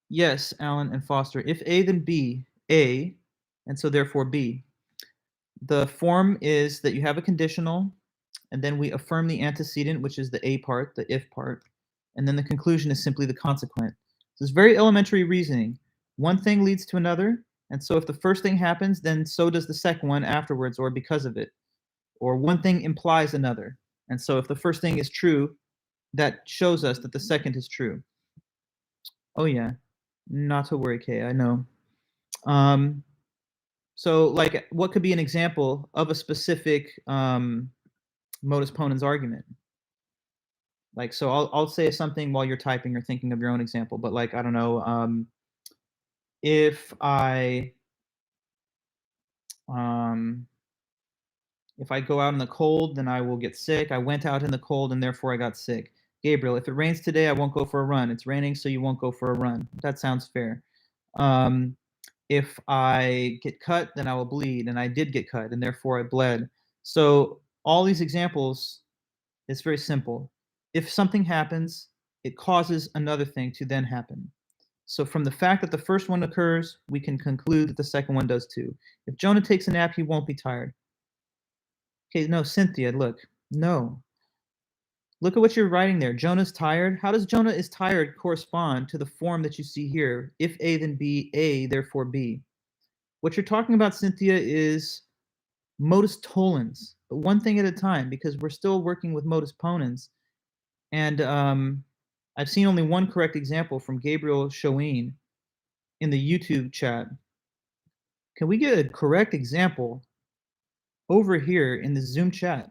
Yes, Alan and Foster. If A, then B. A, and so therefore B. The form is that you have a conditional, and then we affirm the antecedent, which is the A part, the if part, and then the conclusion is simply the consequent. So it's very elementary reasoning. One thing leads to another, and so if the first thing happens, then so does the second one afterwards or because of it. Or one thing implies another. And so if the first thing is true, that shows us that the second is true. Oh yeah, not to worry, Kay, I know. So like what could be an example of a specific modus ponens argument? Like, so I'll say something while you're typing or thinking of your own example, but like, I don't know, if I go out in the cold, then I will get sick. I went out in the cold and therefore I got sick. Gabriel, if it rains today, I won't go for a run. It's raining, so you won't go for a run. That sounds fair. If I get cut, then I will bleed, and I did get cut, and therefore I bled. So all these examples, it's very simple. If something happens, it causes another thing to then happen. So from the fact that the first one occurs, we can conclude that the second one does too. If Jonah takes a nap, he won't be tired. Okay, no, Cynthia, look. No. Look at what you're writing there. Jonah's tired. How does Jonah is tired correspond to the form that you see here? If A, then B, A, therefore B. What you're talking about, Cynthia, is modus tollens, but one thing at a time, because we're still working with modus ponens. And I've seen only one correct example from Gabriel Shoeen in the YouTube chat. Can we get a correct example over here in the Zoom chat?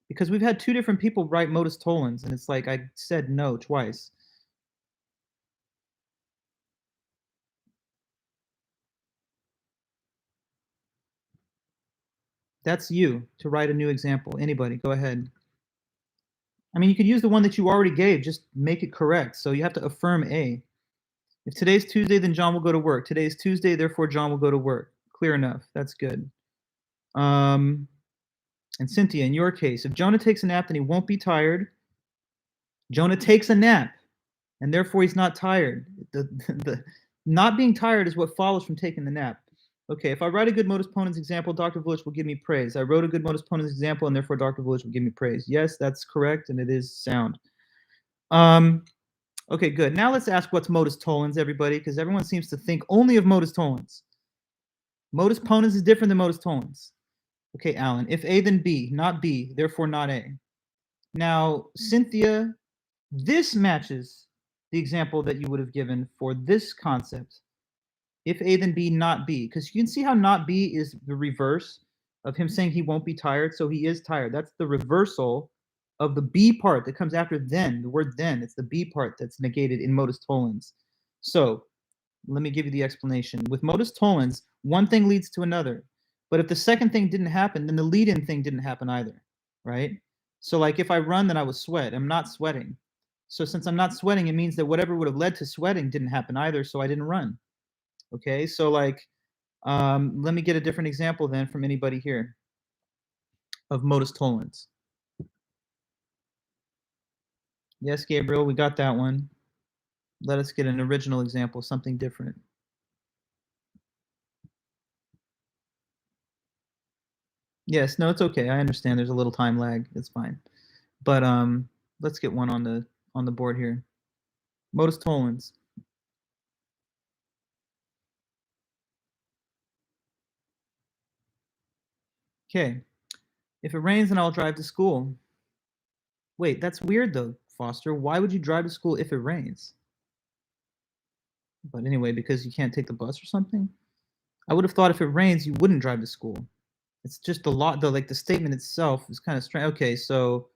Because we've had 2 different people write modus tollens, and it's like I said no twice. That's you to write a new example. Anybody, go ahead. I mean, you could use the one that you already gave, just make it correct. So you have to affirm A. If today's Tuesday, then John will go to work. Today is Tuesday, therefore John will go to work. Clear enough. That's good. And Cynthia, in your case, if Jonah takes a nap, then he won't be tired. Jonah takes a nap, and therefore he's not tired. The not being tired is what follows from taking the nap. Okay, if I write a good modus ponens example, Dr. Village will give me praise. I wrote a good modus ponens example, and therefore Dr. Village will give me praise. Yes, that's correct, and it is sound. Okay, good. Now let's ask what's modus tollens, everybody, because everyone seems to think only of modus tollens. Modus ponens is different than modus tollens. Okay, Alan, if A, then B, not B, therefore not A. Now, Cynthia, this matches the example that you would have given for this concept. If A, then B, not B, because you can see how not B is the reverse of him saying he won't be tired, so he is tired. That's the reversal of the B part that comes after then, the word then. It's the B part that's negated in modus tollens. So let me give you the explanation. With modus tollens, one thing leads to another. But if the second thing didn't happen, then the lead-in thing didn't happen either, right? So like if I run, then I would sweat. I'm not sweating. So since I'm not sweating, it means that whatever would have led to sweating didn't happen either, so I didn't run. Okay, so like, let me get a different example then from anybody here of modus tollens. Yes, Gabriel, we got that one. Let us get an original example, something different. Yes, no, it's okay. I understand there's a little time lag. It's fine. But let's get one on the board here. Modus Ponens. Okay. If it rains, then I'll drive to school. Wait, that's weird though, Foster. Why would you drive to school if it rains? But anyway, because you can't take the bus or something? I would have thought if it rains, you wouldn't drive to school. It's just the statement itself is kind of strange. Okay, so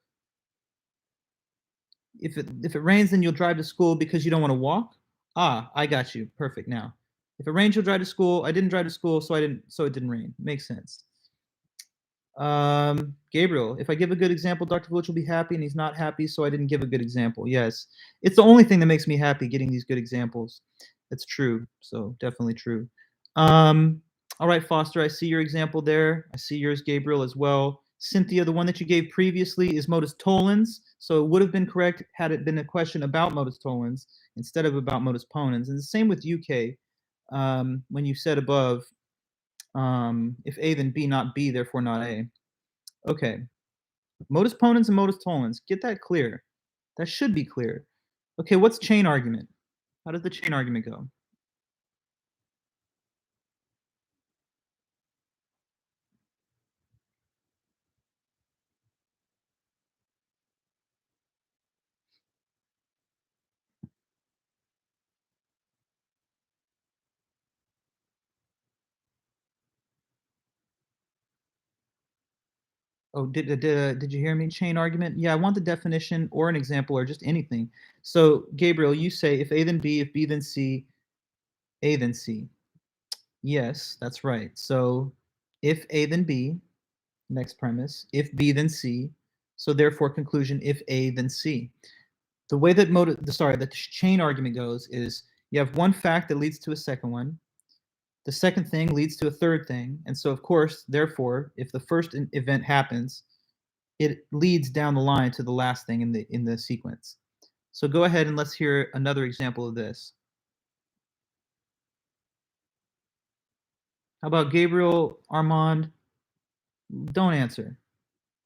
if it rains, then you'll drive to school because you don't want to walk? Ah, I got you. Perfect now. If it rains, you'll drive to school. I didn't drive to school, so it didn't rain. Makes sense. Gabriel, if I give a good example, Dr. Village will be happy, and he's not happy, so I didn't give a good example. Yes. It's the only thing that makes me happy, getting these good examples. That's true. So definitely true. All right, Foster, I see your example there. I see yours, Gabriel, as well. Cynthia, the one that you gave previously is modus tollens, so it would have been correct had it been a question about modus tollens instead of about modus ponens. And the same with UK, when you said above, if A then B, not B, therefore not A. Okay, modus ponens and modus tollens, get that clear. That should be clear. Okay, what's chain argument? How does the chain argument go? Oh, did you hear me? Chain argument? Yeah, I want the definition or an example or just anything. So, Gabriel, you say if A then B, if B then C, A then C. Yes, that's right. So, if A then B, next premise, if B then C, so therefore conclusion, if A then C. The way that the chain argument goes is you have one fact that leads to a second one. The second thing leads to a third thing. And so, of course, therefore, if the first event happens, it leads down the line to the last thing in the sequence. So go ahead and let's hear another example of this. How about Gabriel, Armand? Don't answer.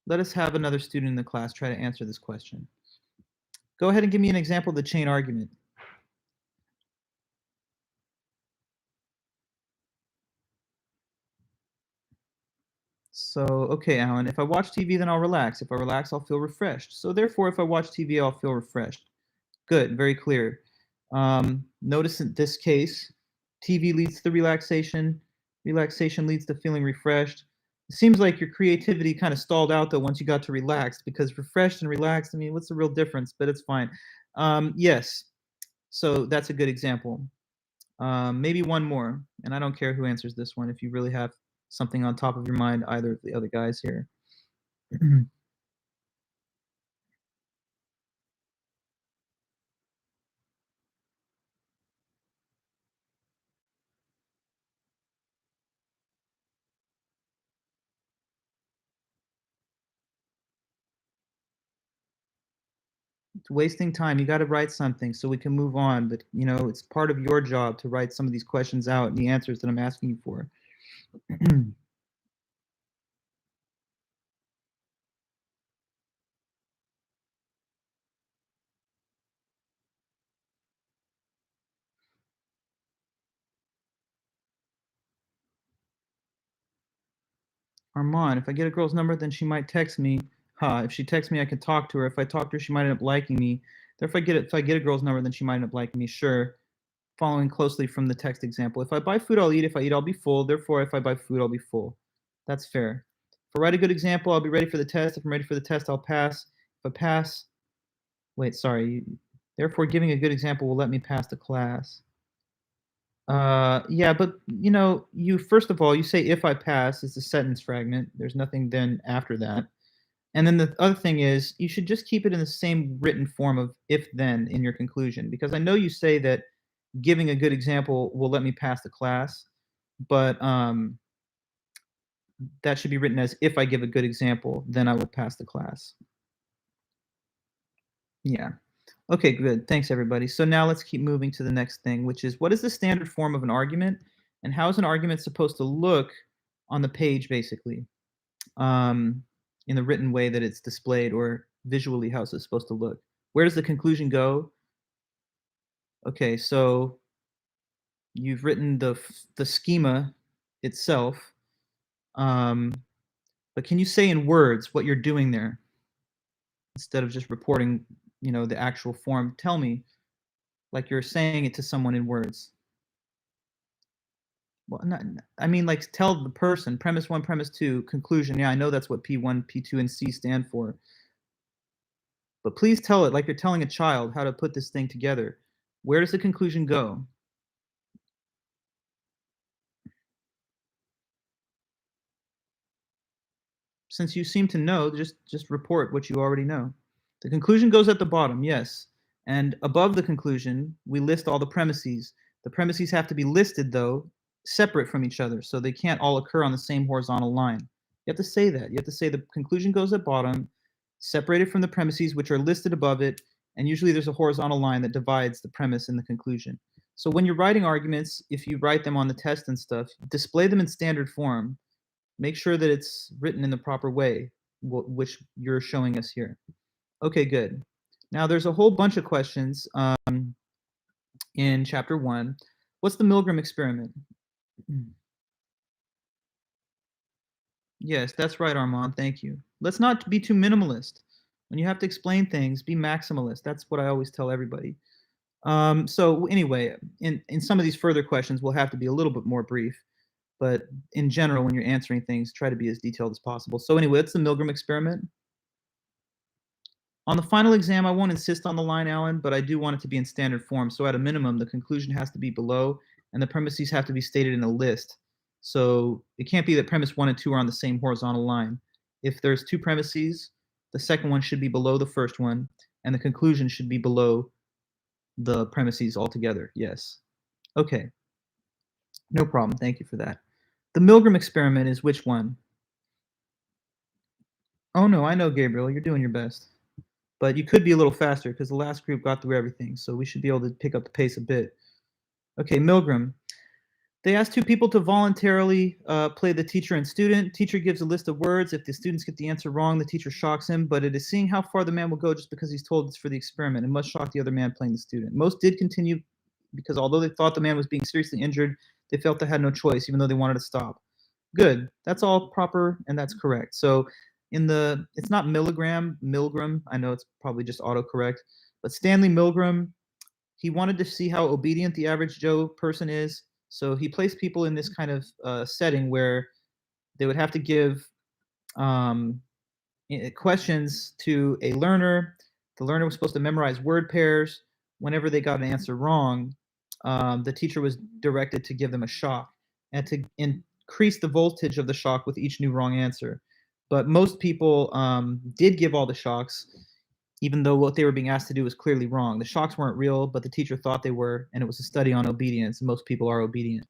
Let us have another student in the class try to answer this question. Go ahead and give me an example of the chain argument. So, okay, Alan, if I watch TV, then I'll relax. If I relax, I'll feel refreshed. So therefore, if I watch TV, I'll feel refreshed. Good, very clear. Notice in this case, TV leads to relaxation. Relaxation leads to feeling refreshed. It seems like your creativity kind of stalled out though once you got to relaxed, because refreshed and relaxed, I mean, what's the real difference? But it's fine. Yes, so that's a good example. Maybe one more, and I don't care who answers this one if you really have something on top of your mind, either of the other guys here. It's wasting time. You got to write something so we can move on. But you know, it's part of your job to write some of these questions out and the answers that I'm asking you for. Armand, if I get a girl's number, then she might text me. Ha, if she texts me, I can talk to her. If I talk to her, she might end up liking me. Therefore, if I get a girl's number, then she might end up liking me. Sure. Following closely from the text example. If I buy food, I'll eat. If I eat, I'll be full. Therefore, if I buy food, I'll be full. That's fair. If I write a good example, I'll be ready for the test. If I'm ready for the test, I'll pass. If I pass, wait, sorry. Therefore, giving a good example will let me pass the class. Yeah, but you know, you first of all, you say if I pass, it's a sentence fragment. There's nothing then after that. And then the other thing is, you should just keep it in the same written form of if then in your conclusion, because I know you say that giving a good example will let me pass the class, but that should be written as if I give a good example, then I will pass the class. Yeah. Okay, good. Thanks, everybody. So now let's keep moving to the next thing, which is what is the standard form of an argument, and how is an argument supposed to look on the page, basically, um, in the written way that it's displayed, or visually how it's supposed to look? Where does the conclusion go? Okay, so you've written the schema itself, um, but can you say in words what you're doing there instead of just reporting, the actual form? Tell me, like you're saying it to someone in words. Well, not, I mean, like, tell the person, premise one, premise two, conclusion. Yeah, I know that's what P1, P2, and C stand for. But please tell it like you're telling a child how to put this thing together. Where does the conclusion go? Since you seem to know, just report what you already know. The conclusion goes at the bottom, yes. And above the conclusion, we list all the premises. The premises have to be listed, though, separate from each other, so they can't all occur on the same horizontal line. You have to say that. You have to say the conclusion goes at bottom, separated from the premises which are listed above it, and usually there's a horizontal line that divides the premise and the conclusion. So when you're writing arguments, if you write them on the test and stuff, display them in standard form. Make sure that it's written in the proper way, which you're showing us here. Okay, good. Now there's a whole bunch of questions in chapter 1. What's the Milgram experiment? Yes, that's right, Armand. Thank you. Let's not be too minimalist. When you have to explain things, be maximalist. That's what I always tell everybody. So anyway, in some of these further questions, we'll have to be a little bit more brief. But in general, when you're answering things, try to be as detailed as possible. So anyway, it's the Milgram experiment. On the final exam, I won't insist on the line, Alan, but I do want it to be in standard form. So at a minimum, the conclusion has to be below, and the premises have to be stated in a list. So it can't be that premise 1 and 2 are on the same horizontal line. If there's two premises, the second one should be below the first one, and the conclusion should be below the premises altogether. Yes. Okay. No problem. Thank you for that. The Milgram experiment is which one? Oh, no, I know, Gabriel. You're doing your best. But you could be a little faster because the last group got through everything, so we should be able to pick up the pace a bit. Okay, Milgram. They ask two people to voluntarily play the teacher and student. Teacher gives a list of words. If the students get the answer wrong, the teacher shocks him, but it is seeing how far the man will go just because he's told it's for the experiment. It must shock the other man playing the student. Most did continue because although they thought the man was being seriously injured, they felt they had no choice, even though they wanted to stop. Good. That's all proper, and that's correct. So it's not Milgram. I know it's probably just autocorrect, but Stanley Milgram, he wanted to see how obedient the average Joe person is. So he placed people in this kind of setting where they would have to give um, questions to a learner. The learner was supposed to memorize word pairs. Whenever they got an answer wrong, the teacher was directed to give them a shock and to increase the voltage of the shock with each new wrong answer. But most people did give all the shocks, even though what they were being asked to do was clearly wrong. The shocks weren't real, but the teacher thought they were, and it was a study on obedience. Most people are obedient.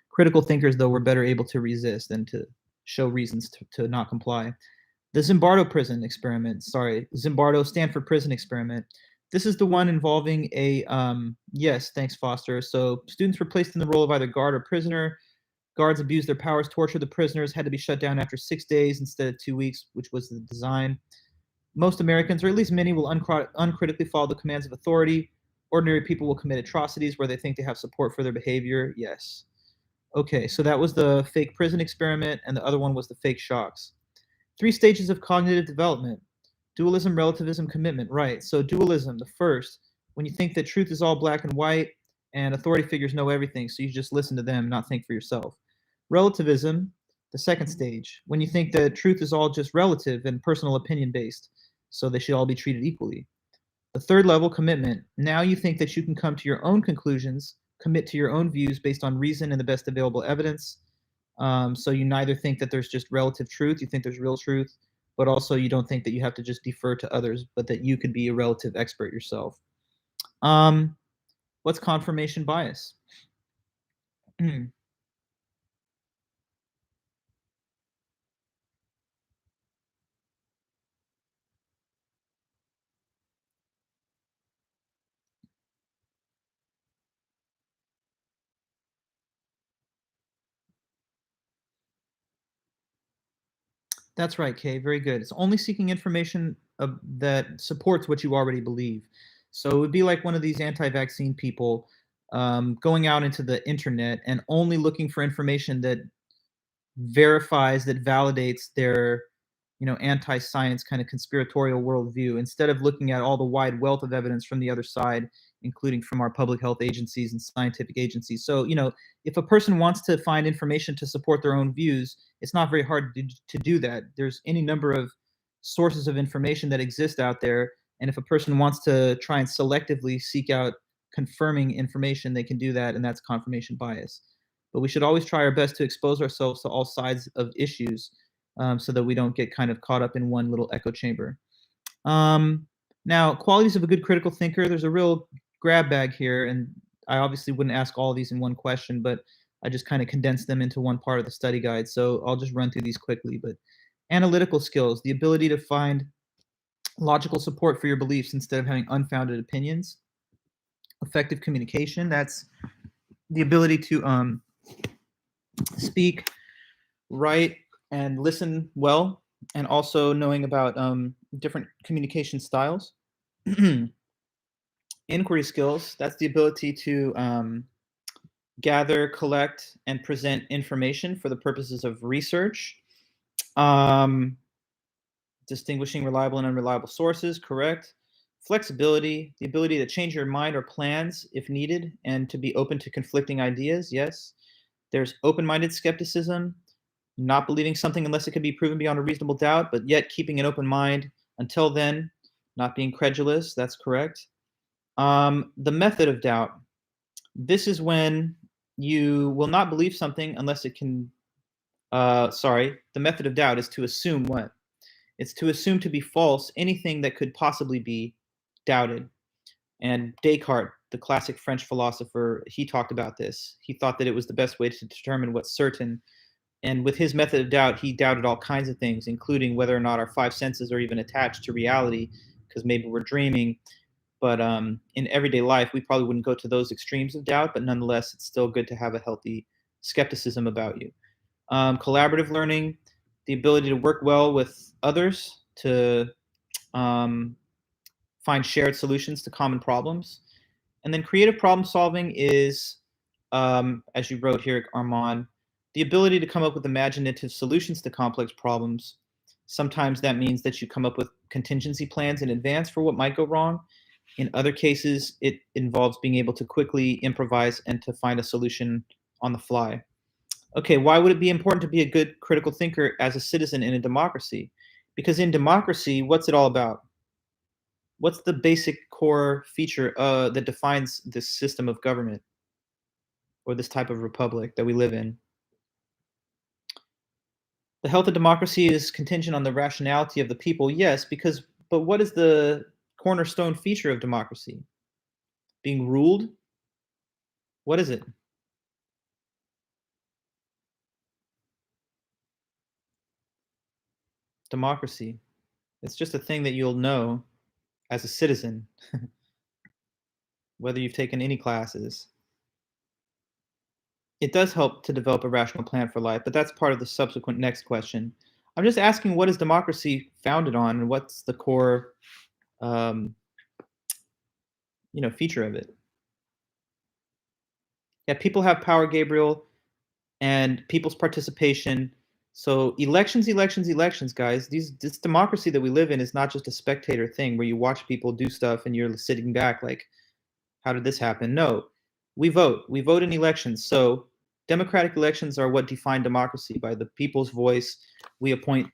Critical thinkers, though, were better able to resist and to show reasons to not comply. The Zimbardo Stanford Prison Experiment. This is the one involving yes, thanks, Foster. So students were placed in the role of either guard or prisoner. Guards abused their powers, tortured the prisoners, had to be shut down after 6 days instead of 2 weeks, which was the design. Most Americans, or at least many, will uncritically follow the commands of authority. Ordinary people will commit atrocities where they think they have support for their behavior. Yes. Okay, so that was the fake prison experiment, and the other one was the fake shocks. 3 stages of cognitive development. Dualism, relativism, commitment. Right. So dualism, the first, when you think that truth is all black and white and authority figures know everything, so you just listen to them, not think for yourself. Relativism, the second stage, when you think that truth is all just relative and personal opinion based, so they should all be treated equally. The third level, commitment. Now you think that you can come to your own conclusions, commit to your own views based on reason and the best available evidence. So you neither think that there's just relative truth, you think there's real truth, but also you don't think that you have to just defer to others, but that you could be a relative expert yourself. What's confirmation bias? That's right, Kay. Very good. It's only seeking information that supports what you already believe. So it would be like one of these anti-vaccine people going out into the internet and only looking for information that verifies, that validates their, anti-science kind of conspiratorial worldview, instead of looking at all the wide wealth of evidence from the other side, including from our public health agencies and scientific agencies. So, if a person wants to find information to support their own views, it's not very hard to do that. There's any number of sources of information that exist out there, and if a person wants to try and selectively seek out confirming information, they can do that, and that's confirmation bias. But we should always try our best to expose ourselves to all sides of issues, so that we don't get kind of caught up in one little echo chamber. Now, qualities of a good critical thinker, there's a real grab bag here, and I obviously wouldn't ask all of these in one question, but I just kind of condensed them into one part of the study guide. So I'll just run through these quickly. But analytical skills, the ability to find logical support for your beliefs instead of having unfounded opinions. Effective communication, that's the ability to speak, write, and listen well, and also knowing about different communication styles. Inquiry skills, that's the ability to gather, collect, and present information for the purposes of research. Distinguishing reliable and unreliable sources, correct. Flexibility, the ability to change your mind or plans if needed, and to be open to conflicting ideas, yes. There's open-minded skepticism, not believing something unless it can be proven beyond a reasonable doubt, but yet keeping an open mind until then, not being credulous, that's correct. The method of doubt. This is when you will not believe something unless it can, the method of doubt is to assume what? It's to assume to be false anything that could possibly be doubted. And Descartes, the classic French philosopher, he talked about this. He thought that it was the best way to determine what's certain. And with his method of doubt, he doubted all kinds of things, including whether or not our five senses are even attached to reality, because maybe we're dreaming. But in everyday life, we probably wouldn't go to those extremes of doubt, but nonetheless, it's still good to have a healthy skepticism about you. Collaborative learning, the ability to work well with others, to find shared solutions to common problems. And then creative problem solving is, as you wrote here, Armand, the ability to come up with imaginative solutions to complex problems. Sometimes that means that you come up with contingency plans in advance for what might go wrong. In other cases, it involves being able to quickly improvise and to find a solution on the fly. Okay, why would it be important to be a good critical thinker as a citizen in a democracy? Because in democracy, what's it all about? What's the basic core feature that defines this system of government or this type of republic that we live in? The health of democracy is contingent on the rationality of the people, yes, but what is the cornerstone feature of democracy? Being ruled? What is it? Democracy. It's just a thing that you'll know as a citizen, whether you've taken any classes. It does help to develop a rational plan for life, but that's part of the subsequent next question. I'm just asking, what is democracy founded on, and what's the core, feature of it? Yeah, people have power, Gabriel, and people's participation. So elections, guys. This democracy that we live in is not just a spectator thing where you watch people do stuff and you're sitting back like, how did this happen? No, we vote. We vote in elections. So democratic elections are what define democracy. By the people's voice, we appoint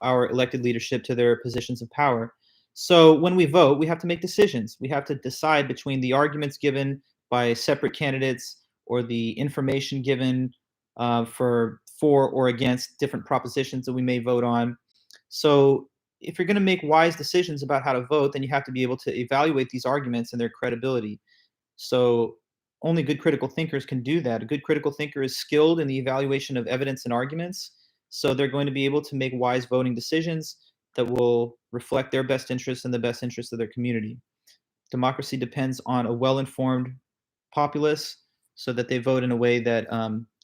our elected leadership to their positions of power. So when we vote, we have to make decisions. We have to decide between the arguments given by separate candidates or the information given for or against different propositions that we may vote on. So if you're going to make wise decisions about how to vote, then you have to be able to evaluate these arguments and their credibility. So only good critical thinkers can do that. A good critical thinker is skilled in the evaluation of evidence and arguments. So they're going to be able to make wise voting decisions that will reflect their best interests and the best interests of their community. Democracy depends on a well-informed populace so that they vote in a way that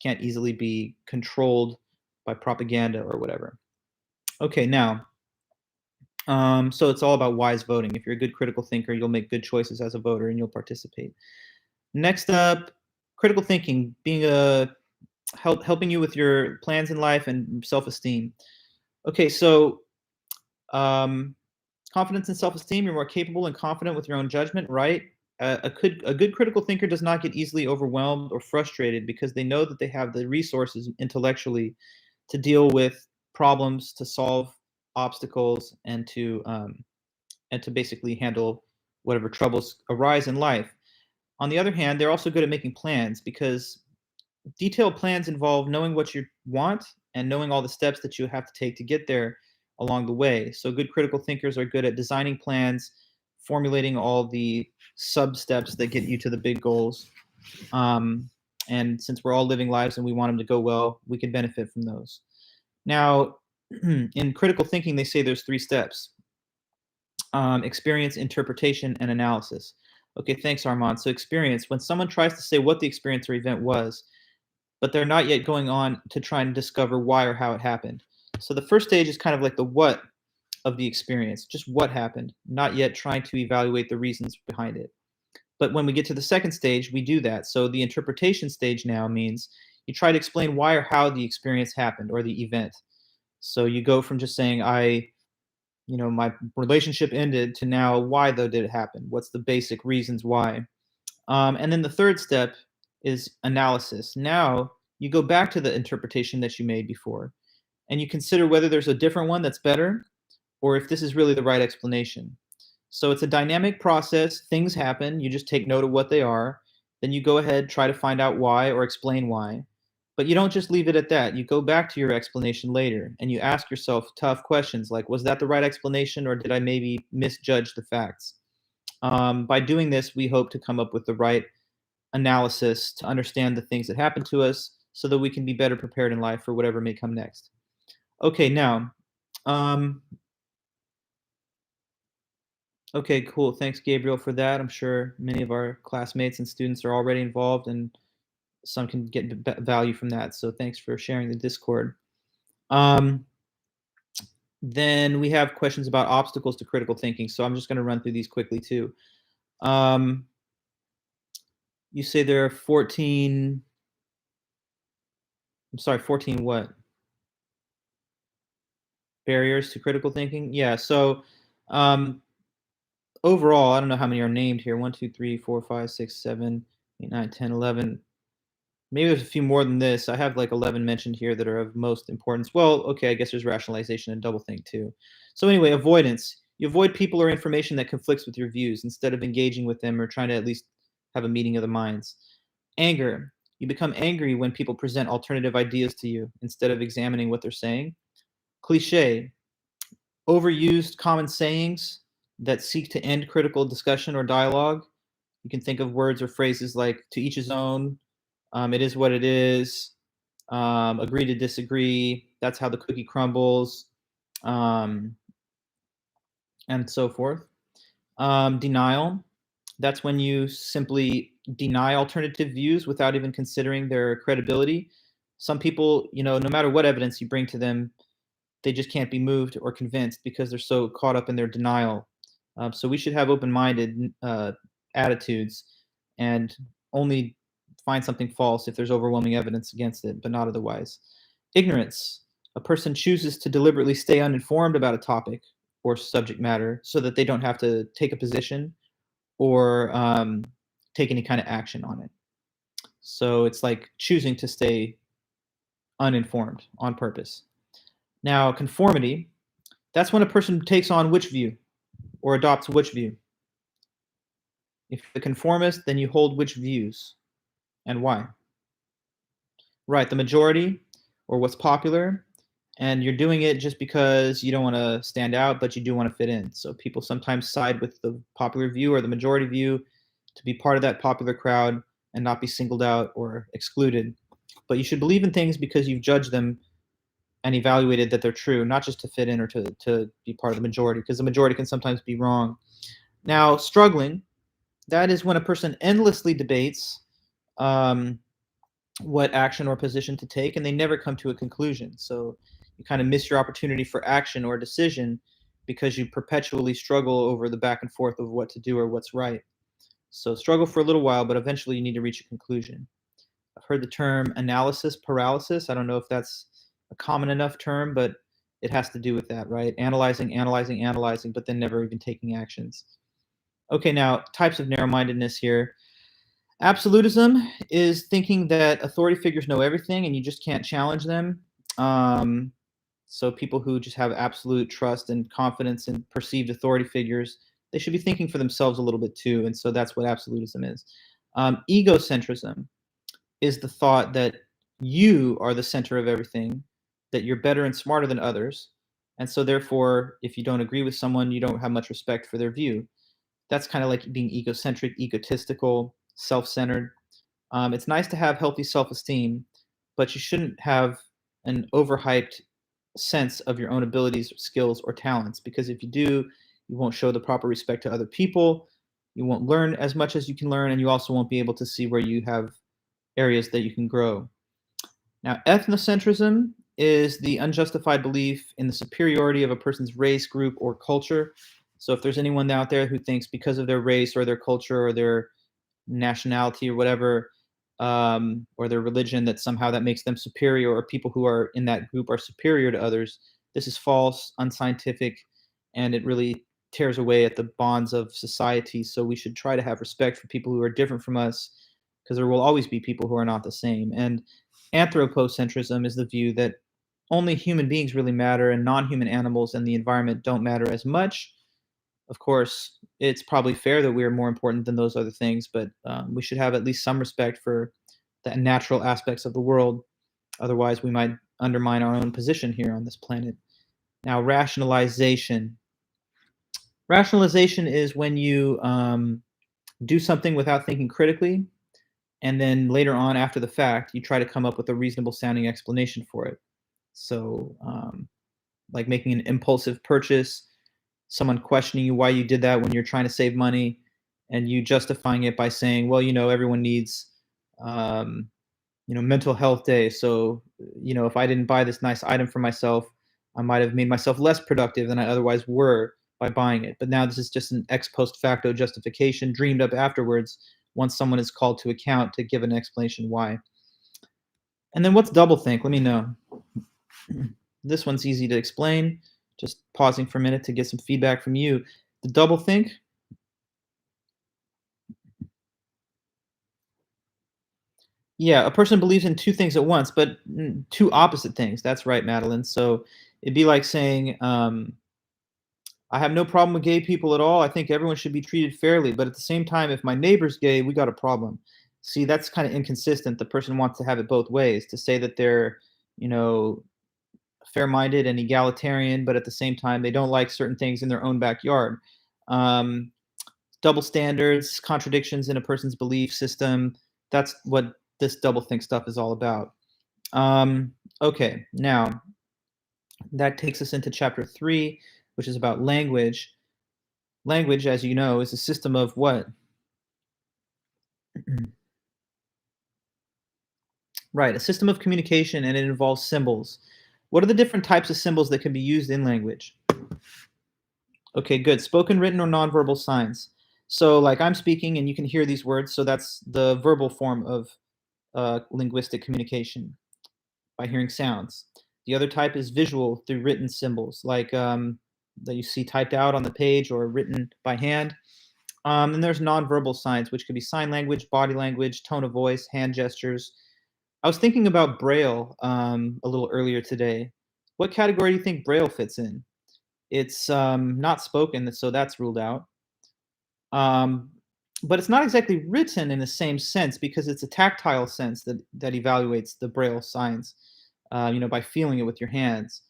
can't easily be controlled by propaganda or whatever. Okay, now, so it's all about wise voting. If you're a good critical thinker, you'll make good choices as a voter and you'll participate. Next up, critical thinking, being helping you with your plans in life and self-esteem. Okay, so confidence and self-esteem, you're more capable and confident with your own judgment, right? A good critical thinker does not get easily overwhelmed or frustrated because they know that they have the resources intellectually to deal with problems, to solve obstacles, and to basically handle whatever troubles arise in life. On the other hand, they're also good at making plans because detailed plans involve knowing what you want and knowing all the steps that you have to take to get there along the way. So good critical thinkers are good at designing plans, formulating all the sub steps that get you to the big goals. And since we're all living lives and we want them to go well, we can benefit from those. Now, in critical thinking, they say there's 3 steps: experience, interpretation, and analysis. Okay, thanks, Armand. So experience, when someone tries to say what the experience or event was, but they're not yet going on to try and discover why or how it happened. So the first stage is kind of like the what of the experience, just what happened, not yet trying to evaluate the reasons behind it. But when we get to the second stage, we do that. So the interpretation stage now means you try to explain why or how the experience happened or the event. So you go from just saying, my relationship ended, to now, why though did it happen? What's the basic reasons why? And then the third step is analysis. Now you go back to the interpretation that you made before, and you consider whether there's a different one that's better, or if this is really the right explanation. So it's a dynamic process. Things happen. You just take note of what they are. Then you go ahead, try to find out why or explain why. But you don't just leave it at that. You go back to your explanation later and you ask yourself tough questions like, was that the right explanation, or did I maybe misjudge the facts? By doing this, we hope to come up with the right analysis to understand the things that happen to us so that we can be better prepared in life for whatever may come next. Okay, now, okay, cool. Thanks, Gabriel, for that. I'm sure many of our classmates and students are already involved, and some can get value from that. So thanks for sharing the Discord. Then we have questions about obstacles to critical thinking. So I'm just going to run through these quickly too. You say there are 14. I'm sorry, 14 what? Barriers to critical thinking? Yeah. So overall, I don't know how many are named here. 1, 2, 3, 4, 5, 6, 7, 8, 9, 10, 11. Maybe there's a few more than this. I have like 11 mentioned here that are of most importance. Well, okay, I guess there's rationalization and doublethink too. So anyway, avoidance. You avoid people or information that conflicts with your views instead of engaging with them or trying to at least have a meeting of the minds. Anger. You become angry when people present alternative ideas to you instead of examining what they're saying. Cliche. Overused common sayings that seek to end critical discussion or dialogue. You can think of words or phrases like to each his own, it is what it is, agree to disagree, that's how the cookie crumbles, and so forth. Denial, that's when you simply deny alternative views without even considering their credibility. Some people, no matter what evidence you bring to them, they just can't be moved or convinced because they're so caught up in their denial. So we should have open-minded attitudes and only find something false if there's overwhelming evidence against it, but not otherwise. Ignorance. A person chooses to deliberately stay uninformed about a topic or subject matter so that they don't have to take a position or take any kind of action on it. So it's like choosing to stay uninformed on purpose. Now, conformity, that's when a person takes on which view or adopts which view. If you're the conformist, then you hold which views and why. Right, the majority or what's popular, and you're doing it just because you don't want to stand out, but you do want to fit in. So people sometimes side with the popular view or the majority view to be part of that popular crowd and not be singled out or excluded. But you should believe in things because you've judged them and evaluated that they're true, not just to fit in or to be part of the majority, because the majority can sometimes be wrong. Now, struggling, that is when a person endlessly debates what action or position to take, and they never come to a conclusion. So you kind of miss your opportunity for action or decision because you perpetually struggle over the back and forth of what to do or what's right. So struggle for a little while, but eventually you need to reach a conclusion. I've heard the term analysis paralysis. I don't know if that's a common enough term, but it has to do with that, right? Analyzing, but then never even taking actions. Okay, now types of narrow-mindedness here. Absolutism is thinking that authority figures know everything and you just can't challenge them. So people who just have absolute trust and confidence in perceived authority figures, they should be thinking for themselves a little bit too. And so that's what absolutism is. Egocentrism is the thought that you are the center of everything, that you're better and smarter than others. And so therefore, if you don't agree with someone, you don't have much respect for their view. That's kind of like being egocentric, egotistical, self-centered. It's nice to have healthy self-esteem, but you shouldn't have an overhyped sense of your own abilities, skills, or talents, because if you do, you won't show the proper respect to other people, you won't learn as much as you can learn, and you also won't be able to see where you have areas that you can grow. Now, ethnocentrism is the unjustified belief in the superiority of a person's race, group, or culture. So if there's anyone out there who thinks because of their race or their culture or their nationality or whatever, or their religion, that somehow that makes them superior, or people who are in that group are superior to others, this is false, unscientific, and it really tears away at the bonds of society. So we should try to have respect for people who are different from us, because there will always be people who are not the same. And anthropocentrism is the view that only human beings really matter and non-human animals and the environment don't matter as much. Of course, it's probably fair that we are more important than those other things, but we should have at least some respect for the natural aspects of the world. Otherwise, we might undermine our own position here on this planet. Now, rationalization. Rationalization is when you do something without thinking critically, and then later on, after the fact, you try to come up with a reasonable sounding explanation for it. So, like making an impulsive purchase, someone questioning you why you did that when you're trying to save money, and you justifying it by saying, well, everyone needs, mental health day. So, if I didn't buy this nice item for myself, I might have made myself less productive than I otherwise were by buying it. But now this is just an ex post facto justification dreamed up afterwards once someone is called to account to give an explanation why. And then what's doublethink? Let me know. This one's easy to explain. Just pausing for a minute to get some feedback from you. The doublethink. Yeah, a person believes in two things at once, but two opposite things. That's right, Madeline. So it'd be like saying, I have no problem with gay people at all. I think everyone should be treated fairly. But at the same time, if my neighbor's gay, we got a problem. See, that's kind of inconsistent. The person wants to have it both ways, to say that they're, fair-minded and egalitarian, but at the same time, they don't like certain things in their own backyard. Double standards, contradictions in a person's belief system. That's what this doublethink stuff is all about. Okay, now that takes us into chapter 3, which is about language. Language, as you know, is a system of what? Right, a system of communication, and it involves symbols. What are the different types of symbols that can be used in language? Okay, good. Spoken, written, or nonverbal signs. So like I'm speaking and you can hear these words, so that's the verbal form of linguistic communication by hearing sounds. The other type is visual through written symbols, like that you see typed out on the page or written by hand. And there's nonverbal signs, which could be sign language, body language, tone of voice, hand gestures. I was thinking about Braille a little earlier today. What category do you think Braille fits in? It's not spoken, so that's ruled out. But it's not exactly written in the same sense because it's a tactile sense that evaluates the Braille signs, by feeling it with your hands.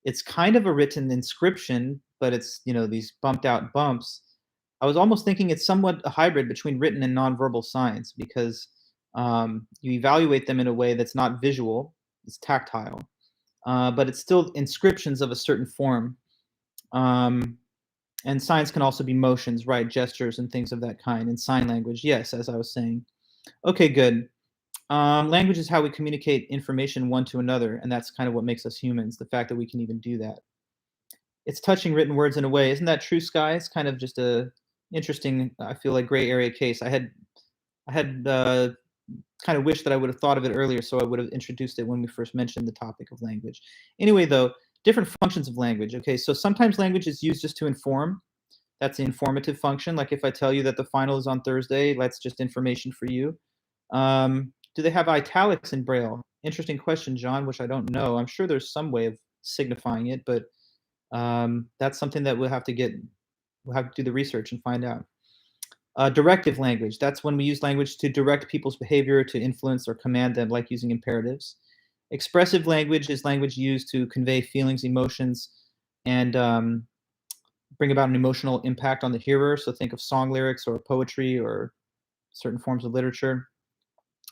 It's kind of a written inscription, but it's, these bumped out bumps. I was almost thinking it's somewhat a hybrid between written and nonverbal signs because you evaluate them in a way that's not visual, it's tactile, but it's still inscriptions of a certain form. And signs can also be motions, right? Gestures and things of that kind. In sign language, yes, as I was saying. Okay, good. Language is how we communicate information one to another, and that's kind of what makes us humans, the fact that we can even do that. It's touching written words in a way. Isn't that true, Sky? It's kind of just a interesting, I feel like, gray area case. I had kind of wished that I would have thought of it earlier, so I would have introduced it when we first mentioned the topic of language. Anyway, though, different functions of language. Okay, so sometimes language is used just to inform. That's the informative function. Like if I tell you that the final is on Thursday, that's just information for you. Do they have italics in Braille? Interesting question, John, which I don't know. I'm sure there's some way of signifying it, but that's something that we'll have to do the research and find out. Directive language, that's when we use language to direct people's behavior, to influence or command them, like using imperatives. Expressive language is language used to convey feelings, emotions, and bring about an emotional impact on the hearer. So think of song lyrics or poetry or certain forms of literature.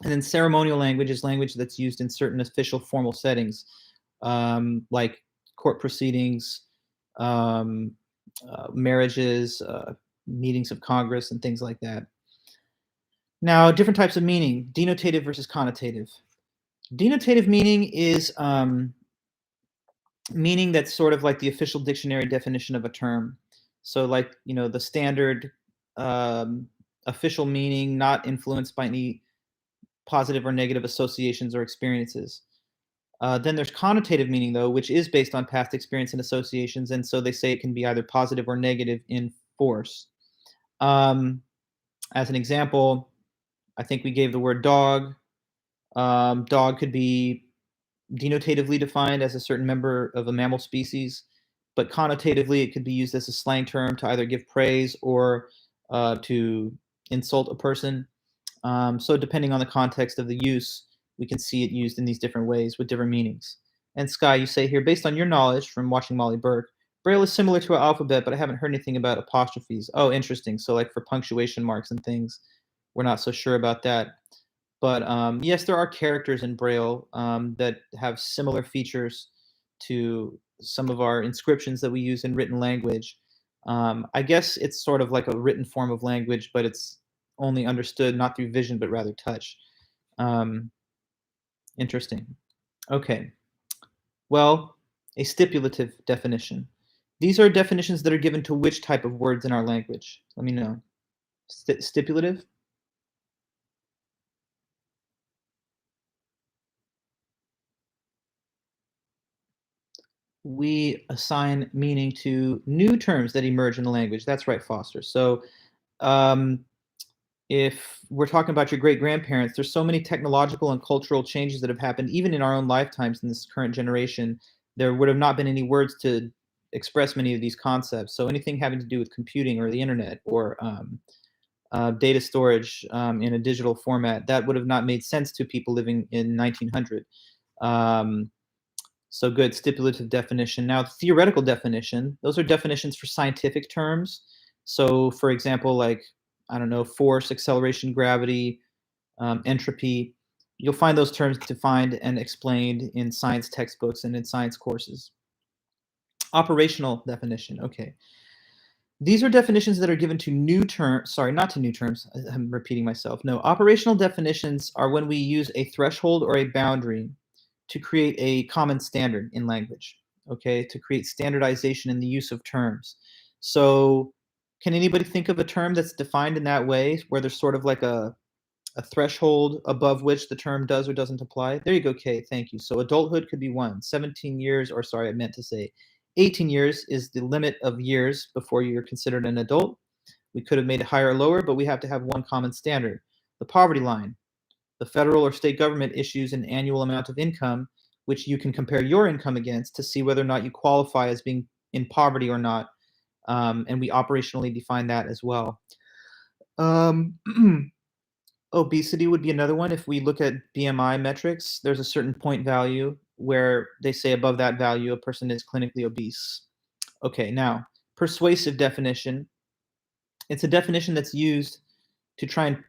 And then ceremonial language is language that's used in certain official formal settings, like court proceedings, marriages, meetings of Congress, and things like that. Now, different types of meaning, denotative versus connotative. Denotative meaning is meaning that's sort of like the official dictionary definition of a term. So like, the standard official meaning, not influenced by any positive or negative associations or experiences. Then there's connotative meaning, though, which is based on past experience and associations, and so they say it can be either positive or negative in force. As an example, I think we gave the word dog. Dog could be denotatively defined as a certain member of a mammal species, but connotatively it could be used as a slang term to either give praise or to insult a person. So depending on the context of the use, we can see it used in these different ways with different meanings. And Sky, you say here, based on your knowledge from watching Molly Burke, Braille is similar to our alphabet, but I haven't heard anything about apostrophes. Oh, interesting. So like for punctuation marks and things, we're not so sure about that. But yes, there are characters in Braille that have similar features to some of our inscriptions that we use in written language. I guess it's sort of like a written form of language, but it's only understood not through vision, but rather touch. Interesting. Okay. Well, a stipulative definition. These are definitions that are given to which type of words in our language? Let me know. Stipulative? We assign meaning to new terms that emerge in the language. That's right, Foster. So if we're talking about your great-grandparents, there's so many technological and cultural changes that have happened, even in our own lifetimes in this current generation, there would have not been any words to express many of these concepts. So anything having to do with computing or the internet or data storage in a digital format, that would have not made sense to people living in 1900. So good, stipulative definition. Now, theoretical definition, those are definitions for scientific terms. So, for example, like, I don't know, force, acceleration, gravity, entropy. You'll find those terms defined and explained in science textbooks and in science courses. Operational definition, okay. These are definitions that are given to new terms, sorry, not to new terms, I'm repeating myself. No, operational definitions are when we use a threshold or a boundary to create a common standard in language, okay, to create standardization in the use of terms. So can anybody think of a term that's defined in that way, where there's sort of like a threshold above which the term does or doesn't apply? There you go, Kay, thank you. So adulthood could be 17 years, or sorry, I meant to say 18 years is the limit of years before you're considered an adult. We could have made it higher or lower, but we have to have one common standard. The poverty line. The federal or state government issues an annual amount of income, which you can compare your income against to see whether or not you qualify as being in poverty or not. And we operationally define that as well. Obesity would be another one. If we look at BMI metrics, there's a certain point value where they say above that value, a person is clinically obese. Okay, now, persuasive definition. It's a definition that's used to try and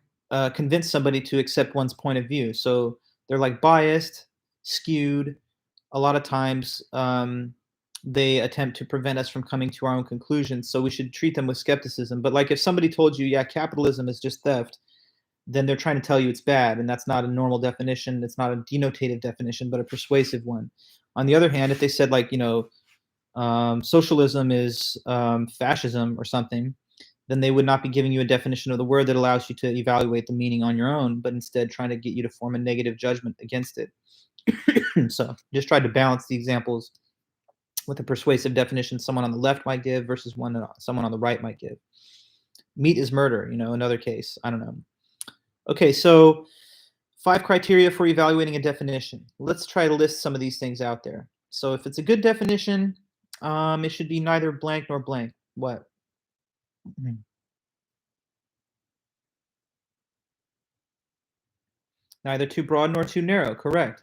convince somebody to accept one's point of view. So they're like biased, skewed. A lot of times they attempt to prevent us from coming to our own conclusions. So we should treat them with skepticism. But like if somebody told you, yeah, capitalism is just theft, then they're trying to tell you it's bad, and that's not a normal definition. It's not a denotative definition, but a persuasive one. On the other hand, if they said, like, socialism is fascism or something, then they would not be giving you a definition of the word that allows you to evaluate the meaning on your own, but instead trying to get you to form a negative judgment against it. So just tried to balance the examples with a persuasive definition someone on the left might give versus one that someone on the right might give. Meat is murder, another case. I don't know. Okay, so 5 criteria for evaluating a definition. Let's try to list some of these things out there. So if it's a good definition, it should be neither blank nor blank. What? Neither too broad nor too narrow, correct.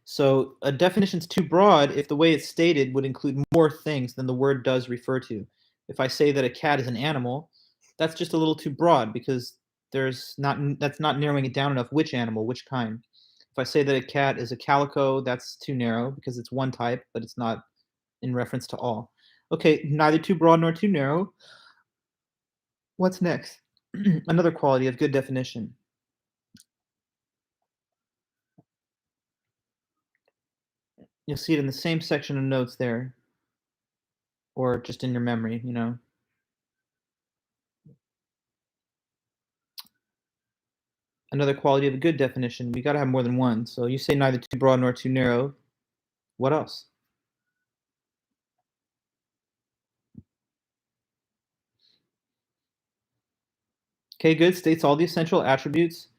So a definition's too broad if the way it's stated would include more things than the word does refer to. If I say that a cat is an animal, that's just a little too broad because that's not narrowing it down enough which animal, which kind. If I say that a cat is a calico, that's too narrow because it's one type, but it's not in reference to all. Okay, neither too broad nor too narrow. What's next? Another quality of good definition. You'll see it in the same section of notes there, or just in your memory, Another quality of a good definition. We got to have more than one. So you say neither too broad nor too narrow. What else? Okay, good. States all the essential attributes.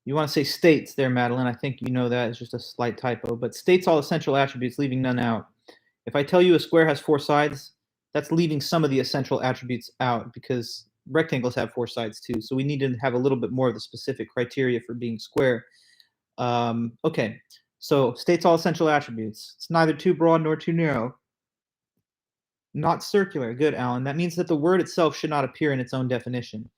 You want to say states there, Madeline. I think you know that. It's just a slight typo. But states all essential attributes, leaving none out. If I tell you a square has 4 sides, that's leaving some of the essential attributes out because rectangles have 4 sides too. So we need to have a little bit more of the specific criteria for being square. Okay, so states all essential attributes. It's neither too broad nor too narrow. Not circular. Good, Alan. That means that the word itself should not appear in its own definition.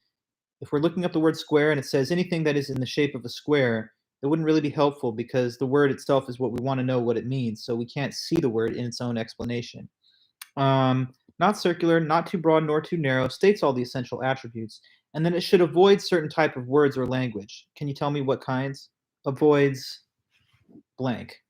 If we're looking up the word square and it says anything that is in the shape of a square, it wouldn't really be helpful because the word itself is what we want to know what it means. So we can't see the word in its own explanation. Not circular, not too broad nor too narrow, states all the essential attributes. And then it should avoid certain type of words or language. Can you tell me what kinds? Avoids blank.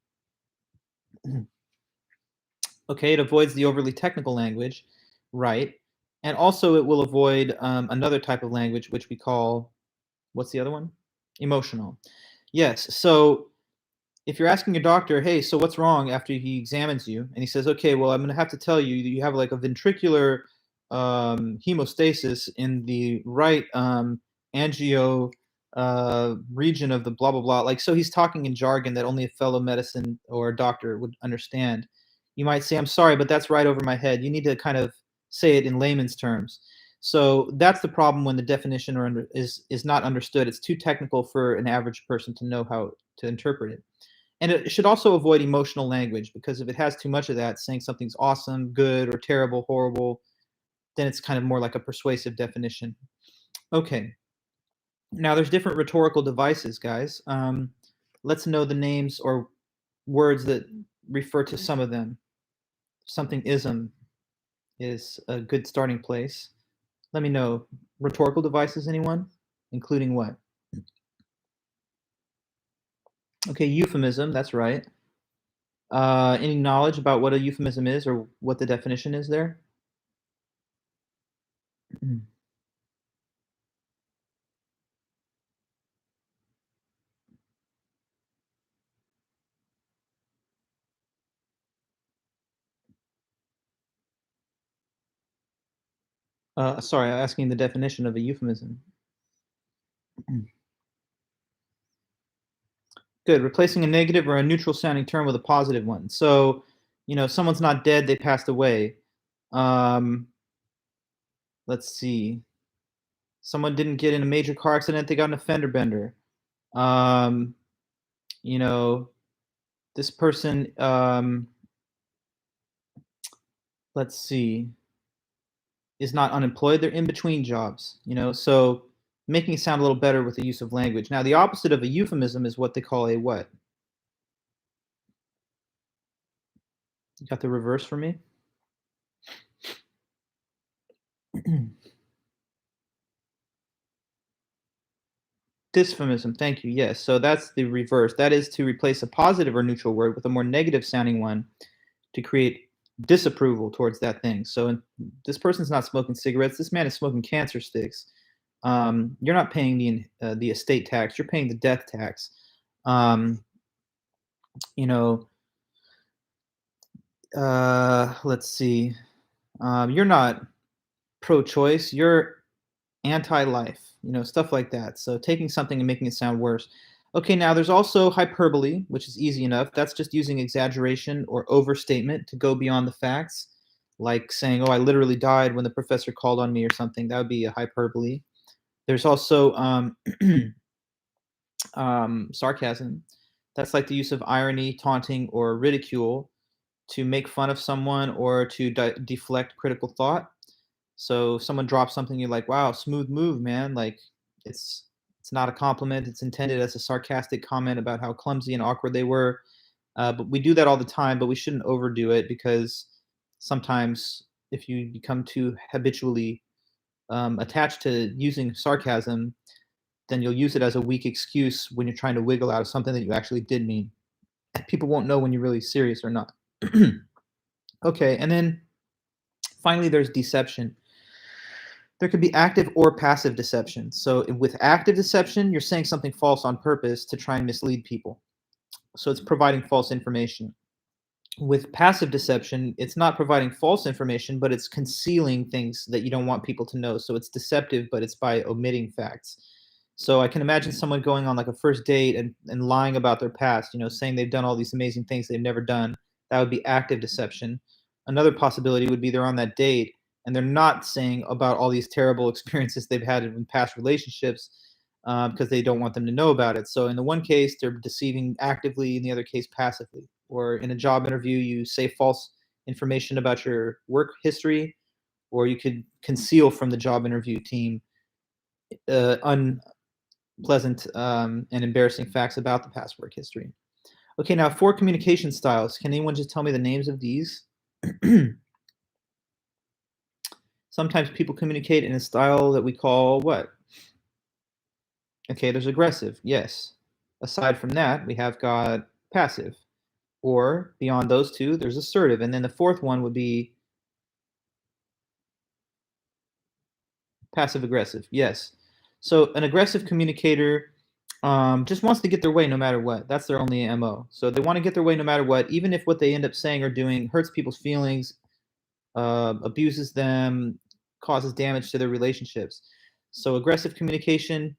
Okay, it avoids the overly technical language, right? And also it will avoid another type of language, which we call, what's the other one? Emotional. Yes, so if you're asking your doctor, hey, so what's wrong after he examines you? And he says, okay, well, I'm going to have to tell you that you have like a ventricular hemostasis in the right angio region of the blah, blah, blah. Like, so he's talking in jargon that only a fellow medicine or doctor would understand. You might say, I'm sorry, but that's right over my head. You need to kind of say it in layman's terms. So that's the problem when the definition is not understood. It's too technical for an average person to know how to interpret it. And it should also avoid emotional language because if it has too much of that, saying something's awesome, good, or terrible, horrible, then it's kind of more like a persuasive definition. Okay. Now there's different rhetorical devices, guys. Let's know the names or words that refer to some of them. Something ism is a good starting place. Let me know. Rhetorical devices, anyone? Including what? Okay, euphemism, that's right. Any knowledge about what a euphemism is or what the definition is there? Sorry, I'm asking the definition of a euphemism. Good, replacing a negative or a neutral sounding term with a positive one. So, someone's not dead, they passed away. Let's see. Someone didn't get in a major car accident, they got in a fender bender. This person, let's see, is not unemployed, they're in between jobs, so making it sound a little better with the use of language. Now, the opposite of a euphemism is what they call a what? You got the reverse for me? Dysphomism, thank you. Yes, so that's the reverse. That is to replace a positive or neutral word with a more negative sounding one to create disapproval towards that thing. So this person's not smoking cigarettes. This man is smoking cancer sticks. You're not paying the estate tax. You're paying the death tax. Let's see. You're not pro-choice. You're anti-life. Stuff like that. So taking something and making it sound worse. Okay, now there's also hyperbole, which is easy enough. That's just using exaggeration or overstatement to go beyond the facts, like saying, "Oh, I literally died when the professor called on me," or something. That would be a hyperbole. There's also sarcasm. That's like the use of irony, taunting, or ridicule to make fun of someone or to deflect critical thought. So someone drops something, you're like, "Wow, smooth move, man." Like it's not a compliment. It's intended as a sarcastic comment about how clumsy and awkward they were. But we do that all the time, but we shouldn't overdo it, because sometimes if you become too habitually attached to using sarcasm, then you'll use it as a weak excuse when you're trying to wiggle out of something that you actually did mean. People won't know when you're really serious or not. Okay, and then finally there's deception. There could be active or passive deception. So with active deception, you're saying something false on purpose to try and mislead people. So it's providing false information. With passive deception, it's not providing false information, but it's concealing things that you don't want people to know. So it's deceptive, but it's by omitting facts. So I can imagine someone going on like a first date and lying about their past, saying they've done all these amazing things they've never done. That would be active deception. Another possibility would be they're on that date and they're not saying about all these terrible experiences they've had in past relationships because they don't want them to know about it. So in the one case, they're deceiving actively, in the other case, passively. Or in a job interview, you say false information about your work history, or you could conceal from the job interview team unpleasant and embarrassing facts about the past work history. Okay, now 4 communication styles. Can anyone just tell me the names of these? Sometimes people communicate in a style that we call what? Okay, there's aggressive, yes. Aside from that, we have got passive. Or beyond those two, there's assertive. And then the fourth one would be passive aggressive, yes. So an aggressive communicator just wants to get their way no matter what. That's their only MO. So they want to get their way no matter what, even if what they end up saying or doing hurts people's feelings, abuses them, causes damage to their relationships. So aggressive communication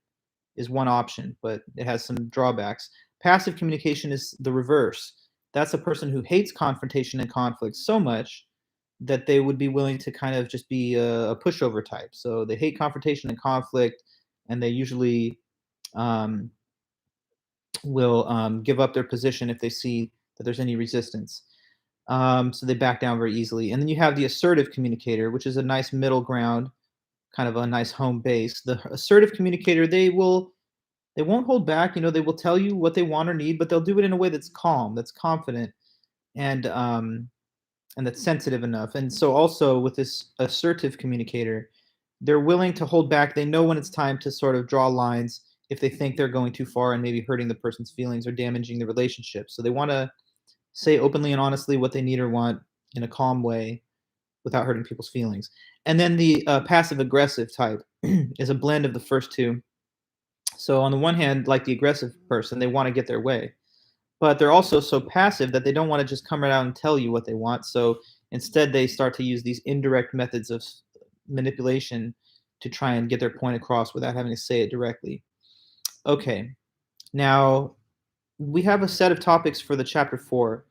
is one option, but it has some drawbacks. Passive communication is the reverse. That's a person who hates confrontation and conflict so much that they would be willing to kind of just be a pushover type. So they hate confrontation and conflict, and they usually will give up their position if they see that there's any resistance. So they back down very easily. And then you have the assertive communicator, which is a nice middle ground, kind of a nice home base. The assertive communicator, they won't hold back. They will tell you what they want or need, but they'll do it in a way that's calm, that's confident, and that's sensitive enough. And so also with this assertive communicator, they're willing to hold back. They know when it's time to sort of draw lines if they think they're going too far and maybe hurting the person's feelings or damaging the relationship. So they want to say openly and honestly what they need or want in a calm way without hurting people's feelings. And then the passive aggressive type is a blend of the first two. So on the one hand, like the aggressive person, they want to get their way, but they're also so passive that they don't want to just come right out and tell you what they want. So instead, they start to use these indirect methods of manipulation to try and get their point across without having to say it directly. Okay, now we have a set of topics for the chapter 4.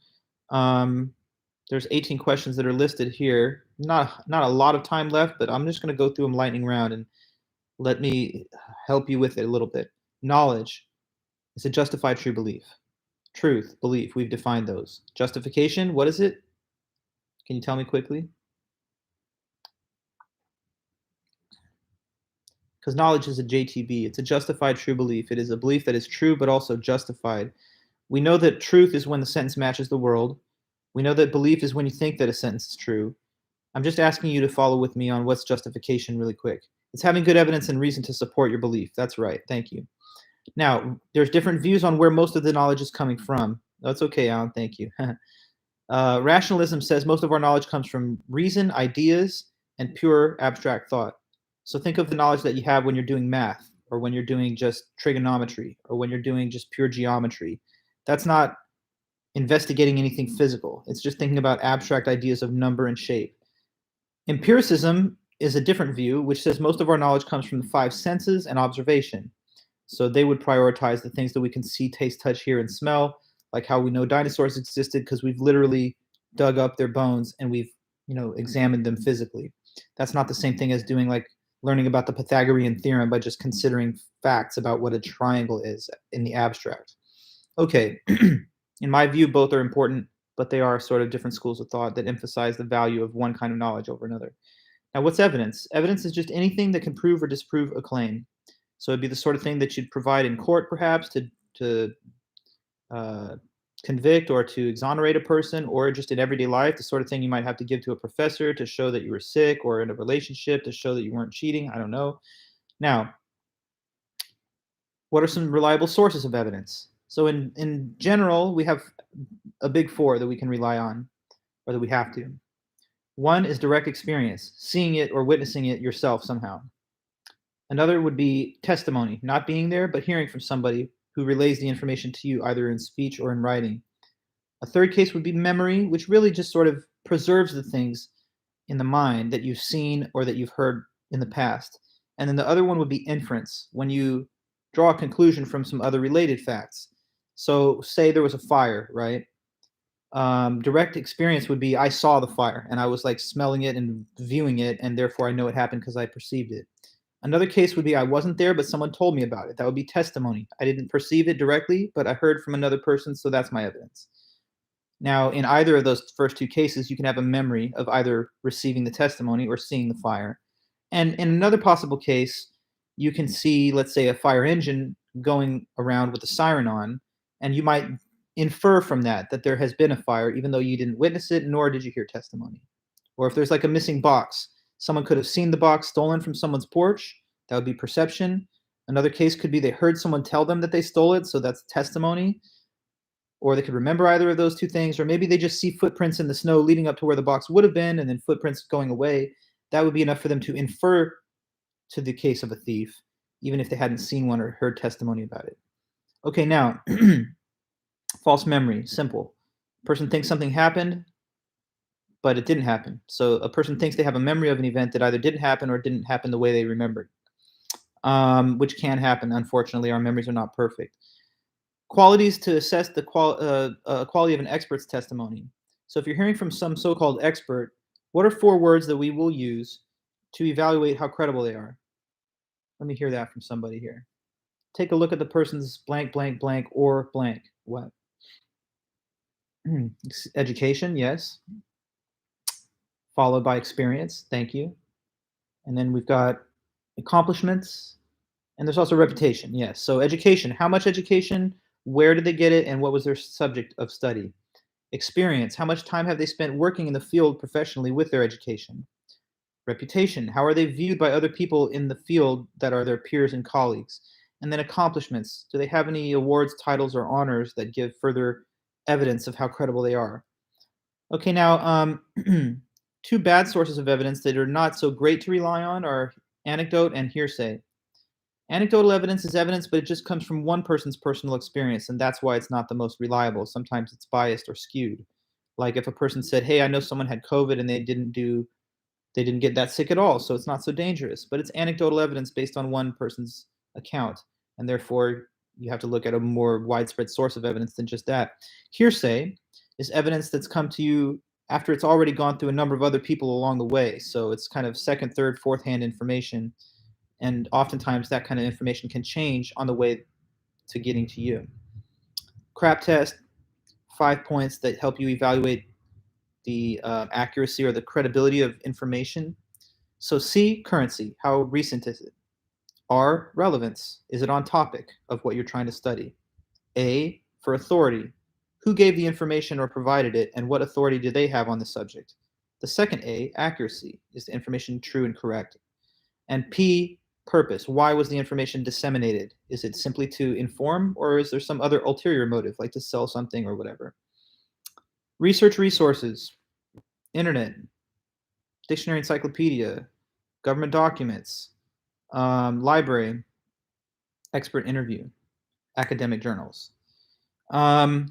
There's 18 questions that are listed here. Not a lot of time left, but I'm just going to go through them lightning round and let me help you with it a little bit. Knowledge is a justified true belief. Truth, belief, we've defined those. Justification, what is it? Can you tell me quickly? Because knowledge is a JTB. It's a justified true belief. It is a belief that is true but also justified. We know that truth is when the sentence matches the world. We know that belief is when you think that a sentence is true. I'm just asking you to follow with me on what's justification really quick. It's having good evidence and reason to support your belief. That's right. Thank you. Now, there's different views on where most of the knowledge is coming from. That's okay, Alan, thank you. Rationalism says most of our knowledge comes from reason, ideas, and pure abstract thought. So think of the knowledge that you have when you're doing math, or when you're doing just trigonometry, or when you're doing just pure geometry. That's not investigating anything physical. It's just thinking about abstract ideas of number and shape. Empiricism is a different view, which says most of our knowledge comes from the five senses and observation. So they would prioritize the things that we can see, taste, touch, hear, and smell, like how we know dinosaurs existed because we've literally dug up their bones and we've, examined them physically. That's not the same thing as doing like learning about the Pythagorean theorem by just considering facts about what a triangle is in the abstract. Okay, in my view, both are important, but they are sort of different schools of thought that emphasize the value of one kind of knowledge over another. Now, what's evidence? Evidence is just anything that can prove or disprove a claim. So it'd be the sort of thing that you'd provide in court, perhaps, to convict or to exonerate a person, or just in everyday life, the sort of thing you might have to give to a professor to show that you were sick, or in a relationship to show that you weren't cheating. I don't know. Now, what are some reliable sources of evidence? So in general, we have a big four that we can rely on, or that we have to. One is direct experience, seeing it or witnessing it yourself somehow. Another would be testimony, not being there, but hearing from somebody who relays the information to you, either in speech or in writing. A third case would be memory, which really just sort of preserves the things in the mind that you've seen or that you've heard in the past. And then the other one would be inference, when you draw a conclusion from some other related facts. So say there was a fire, right? Direct experience would be I saw the fire and I was like smelling it and viewing it, and therefore I know it happened because I perceived it. Another case would be I wasn't there, but someone told me about it. That would be testimony. I didn't perceive it directly, but I heard from another person, so that's my evidence. Now, in either of those first two cases, you can have a memory of either receiving the testimony or seeing the fire. And in another possible case, you can see, let's say, a fire engine going around with a siren on, and you might infer from that there has been a fire, even though you didn't witness it, nor did you hear testimony. Or if there's like a missing box, someone could have seen the box stolen from someone's porch. That would be perception. Another case could be they heard someone tell them that they stole it, so that's testimony. Or they could remember either of those two things, or maybe they just see footprints in the snow leading up to where the box would have been, and then footprints going away. That would be enough for them to infer to the case of a thief, even if they hadn't seen one or heard testimony about it. Okay, now, false memory, simple. A person thinks something happened, but it didn't happen. So a person thinks they have a memory of an event that either didn't happen or didn't happen the way they remembered, which can happen. Unfortunately, our memories are not perfect. Qualities to assess the quality of an expert's testimony. So if you're hearing from some so-called expert, what are 4 words that we will use to evaluate how credible they are? Let me hear that from somebody here. Take a look at the person's blank, blank, blank, or blank. What? Education, yes. Followed by experience, thank you. And then we've got accomplishments, and there's also reputation, yes. So education, how much education, where did they get it, and what was their subject of study? Experience, how much time have they spent working in the field professionally with their education? Reputation, how are they viewed by other people in the field that are their peers and colleagues? And then accomplishments, do they have any awards, titles, or honors that give further evidence of how credible they are? Okay, now, 2 bad sources of evidence that are not so great to rely on are anecdote and hearsay. Anecdotal evidence is evidence, but it just comes from one person's personal experience, and that's why it's not the most reliable. Sometimes it's biased or skewed. Like if a person said, hey, I know someone had COVID and they didn't get that sick at all, so it's not so dangerous. But it's anecdotal evidence based on one person's account, and therefore you have to look at a more widespread source of evidence than just that. Hearsay is evidence that's come to you after it's already gone through a number of other people along the way. So it's kind of second, third, fourth-hand information. And oftentimes that kind of information can change on the way to getting to you. CRAP test, 5 points that help you evaluate the accuracy or the credibility of information. So C, currency, how recent is it? R, relevance, is it on topic of what you're trying to study? A, for authority, who gave the information or provided it, and what authority do they have on the subject? The second A, accuracy, is the information true and correct? And P, Purpose. Why was the information disseminated? Is it simply to inform, or is there some other ulterior motive, like to sell something or whatever? Research resources. Internet. Dictionary, encyclopedia. Government documents. Library. Expert interview. Academic journals. War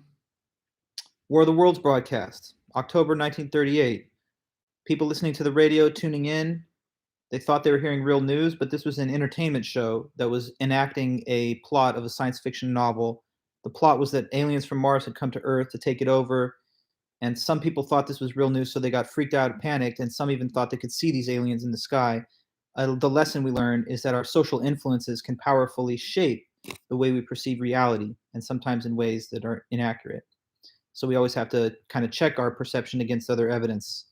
of the Worlds broadcast. October 1938. People listening to the radio, tuning in, they thought they were hearing real news, but this was an entertainment show that was enacting a plot of a science fiction novel. The plot was that aliens from Mars had come to Earth to take it over, and some people thought this was real news, so they got freaked out and panicked, and some even thought they could see these aliens in the sky. The lesson we learned is that our social influences can powerfully shape the way we perceive reality, and sometimes in ways that are inaccurate. So we always have to kind of check our perception against other evidence.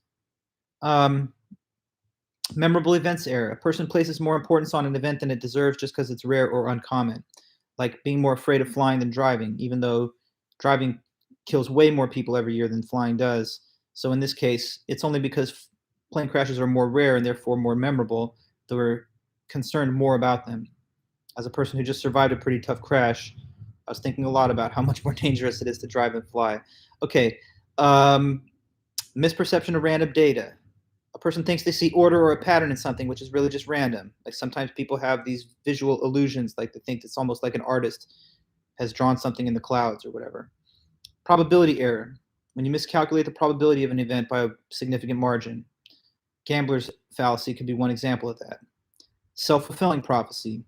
Memorable events era. A person places more importance on an event than it deserves just because it's rare or uncommon. Like being more afraid of flying than driving, even though driving kills way more people every year than flying does. So in this case, it's only because plane crashes are more rare and therefore more memorable that we're concerned more about them. As a person who just survived a pretty tough crash, I was thinking a lot about how much more dangerous it is to drive than fly. Okay, misperception of random data. A person thinks they see order or a pattern in something, which is really just random. Like sometimes people have these visual illusions, like they think it's almost like an artist has drawn something in the clouds or whatever. Probability error. When you miscalculate the probability of an event by a significant margin. Gambler's fallacy could be one example of that. Self-fulfilling prophecy.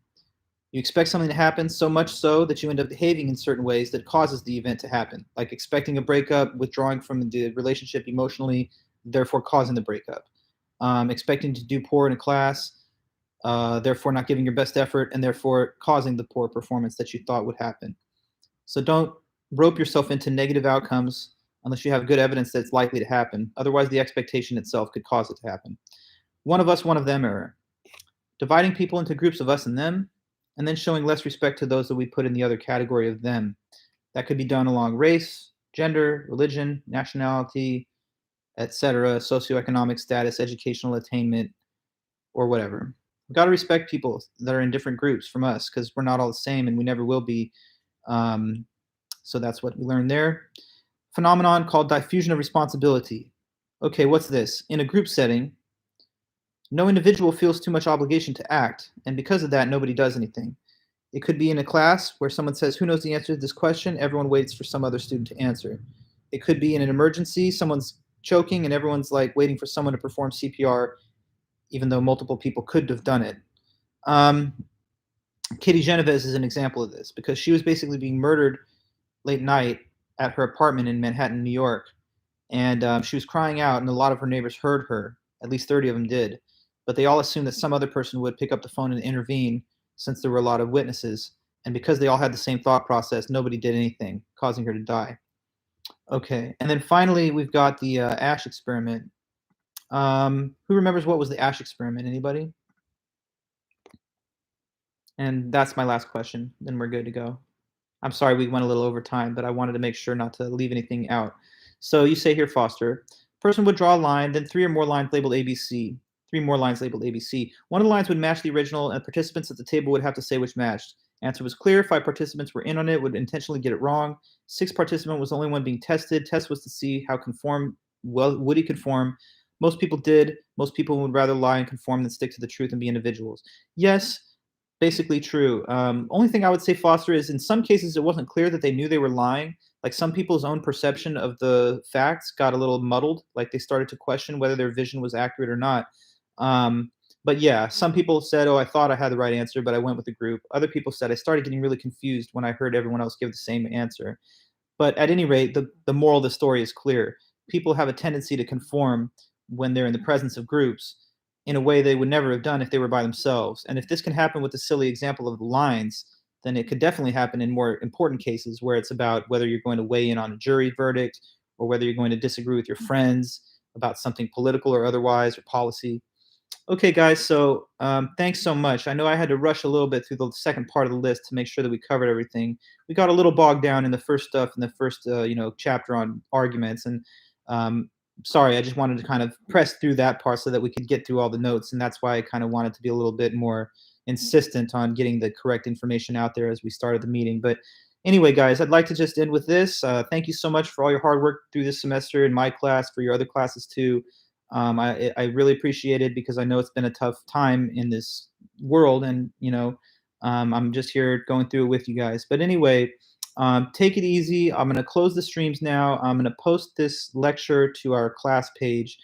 You expect something to happen so much so that you end up behaving in certain ways that causes the event to happen, like expecting a breakup, withdrawing from the relationship emotionally, therefore causing the breakup. Expecting to do poor in a class, therefore not giving your best effort, and therefore causing the poor performance that you thought would happen. So don't rope yourself into negative outcomes unless you have good evidence that it's likely to happen. Otherwise, the expectation itself could cause it to happen. One of us, one of them error. Dividing people into groups of us and them, and then showing less respect to those that we put in the other category of them. That could be done along race, gender, religion, nationality, etc., socioeconomic status, educational attainment, or whatever. We've got to respect people that are in different groups from us because we're not all the same and we never will be. So that's what we learned there. Phenomenon called diffusion of responsibility. Okay, what's this? In a group setting, no individual feels too much obligation to act, and because of that, nobody does anything. It could be in a class where someone says, "Who knows the answer to this question?" Everyone waits for some other student to answer. It could be in an emergency, someone's choking and everyone's like waiting for someone to perform CPR, even though multiple people could have done it. Kitty Genovese is an example of this because she was basically being murdered late night at her apartment in Manhattan, New York. And she was crying out, and a lot of her neighbors heard her. At least 30 of them did. But they all assumed that some other person would pick up the phone and intervene since there were a lot of witnesses. And because they all had the same thought process, nobody did anything, causing her to die. Okay, and then finally, we've got the Ash experiment. Who remembers what was the Ash experiment? Anybody? And that's my last question. Then we're good to go. I'm sorry we went a little over time, but I wanted to make sure not to leave anything out. So you say here, Foster, person would draw a line, then 3 or more lines labeled ABC. 3 more lines labeled ABC. One of the lines would match the original, and participants at the table would have to say which matched. Answer was clear. 5 participants were in on it, would intentionally get it wrong. 6 participant was the only one being tested. Test was to see how would he conform. Most people did. Most people would rather lie and conform than stick to the truth and be individuals. Yes, basically true. Only thing I would say, Foster, is in some cases it wasn't clear that they knew they were lying. Like some people's own perception of the facts got a little muddled. Like they started to question whether their vision was accurate or not. But yeah, some people said, "Oh, I thought I had the right answer, but I went with the group." Other people said, "I started getting really confused when I heard everyone else give the same answer." But at any rate, the moral of the story is clear. People have a tendency to conform when they're in the presence of groups in a way they would never have done if they were by themselves. And if this can happen with the silly example of the lines, then it could definitely happen in more important cases where it's about whether you're going to weigh in on a jury verdict or whether you're going to disagree with your friends about something political or otherwise or policy. Okay, guys, so thanks so much. I know I had to rush a little bit through the second part of the list to make sure that we covered everything. We got a little bogged down in the first stuff in the first chapter on arguments, and sorry, I just wanted to kind of press through that part so that we could get through all the notes, and that's why I kind of wanted to be a little bit more insistent on getting the correct information out there as we started the meeting. But anyway, guys, I'd like to just end with this. Thank you so much for all your hard work through this semester in my class, for your other classes too. I really appreciate it because I know it's been a tough time in this world, and I'm just here going through it with you guys. But anyway, take it easy. I'm going to close the streams now. I'm going to post this lecture to our class page,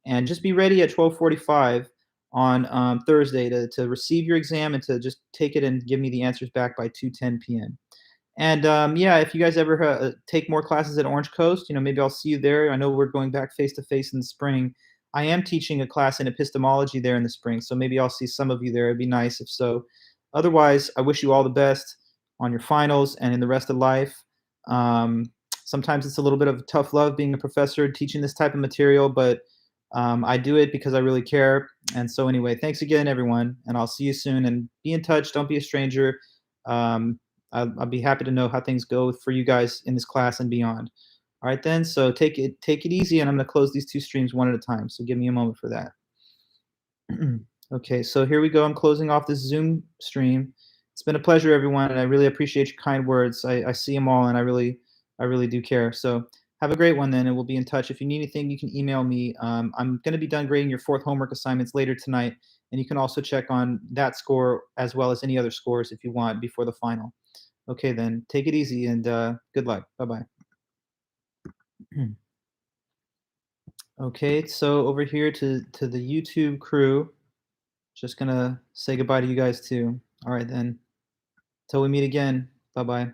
and just be ready at 12:45 on Thursday to receive your exam and to just take it and give me the answers back by 2:10 p.m. And yeah, if you guys ever take more classes at Orange Coast, maybe I'll see you there. I know we're going back face to face in the spring. I am teaching a class in epistemology there in the spring, so maybe I'll see some of you there. It'd be nice if so. Otherwise, I wish you all the best on your finals and in the rest of life. Sometimes it's a little bit of tough love being a professor teaching this type of material, but I do it because I really care. And so anyway, thanks again, everyone, and I'll see you soon. And be in touch. Don't be a stranger. I'll be happy to know how things go for you guys in this class and beyond. All right, then. So take it easy, and I'm going to close these two streams one at a time. So give me a moment for that. Okay, so here we go. I'm closing off this Zoom stream. It's been a pleasure, everyone, and I really appreciate your kind words. I see them all, and I really do care. So have a great one, then, and we'll be in touch. If you need anything, you can email me. I'm going to be done grading your 4th homework assignments later tonight, and you can also check on that score as well as any other scores if you want before the final. Okay, then. Take it easy, and good luck. Bye-bye. Okay, so over here to the YouTube crew, just going to say goodbye to you guys, too. All right, then. Till we meet again. Bye-bye.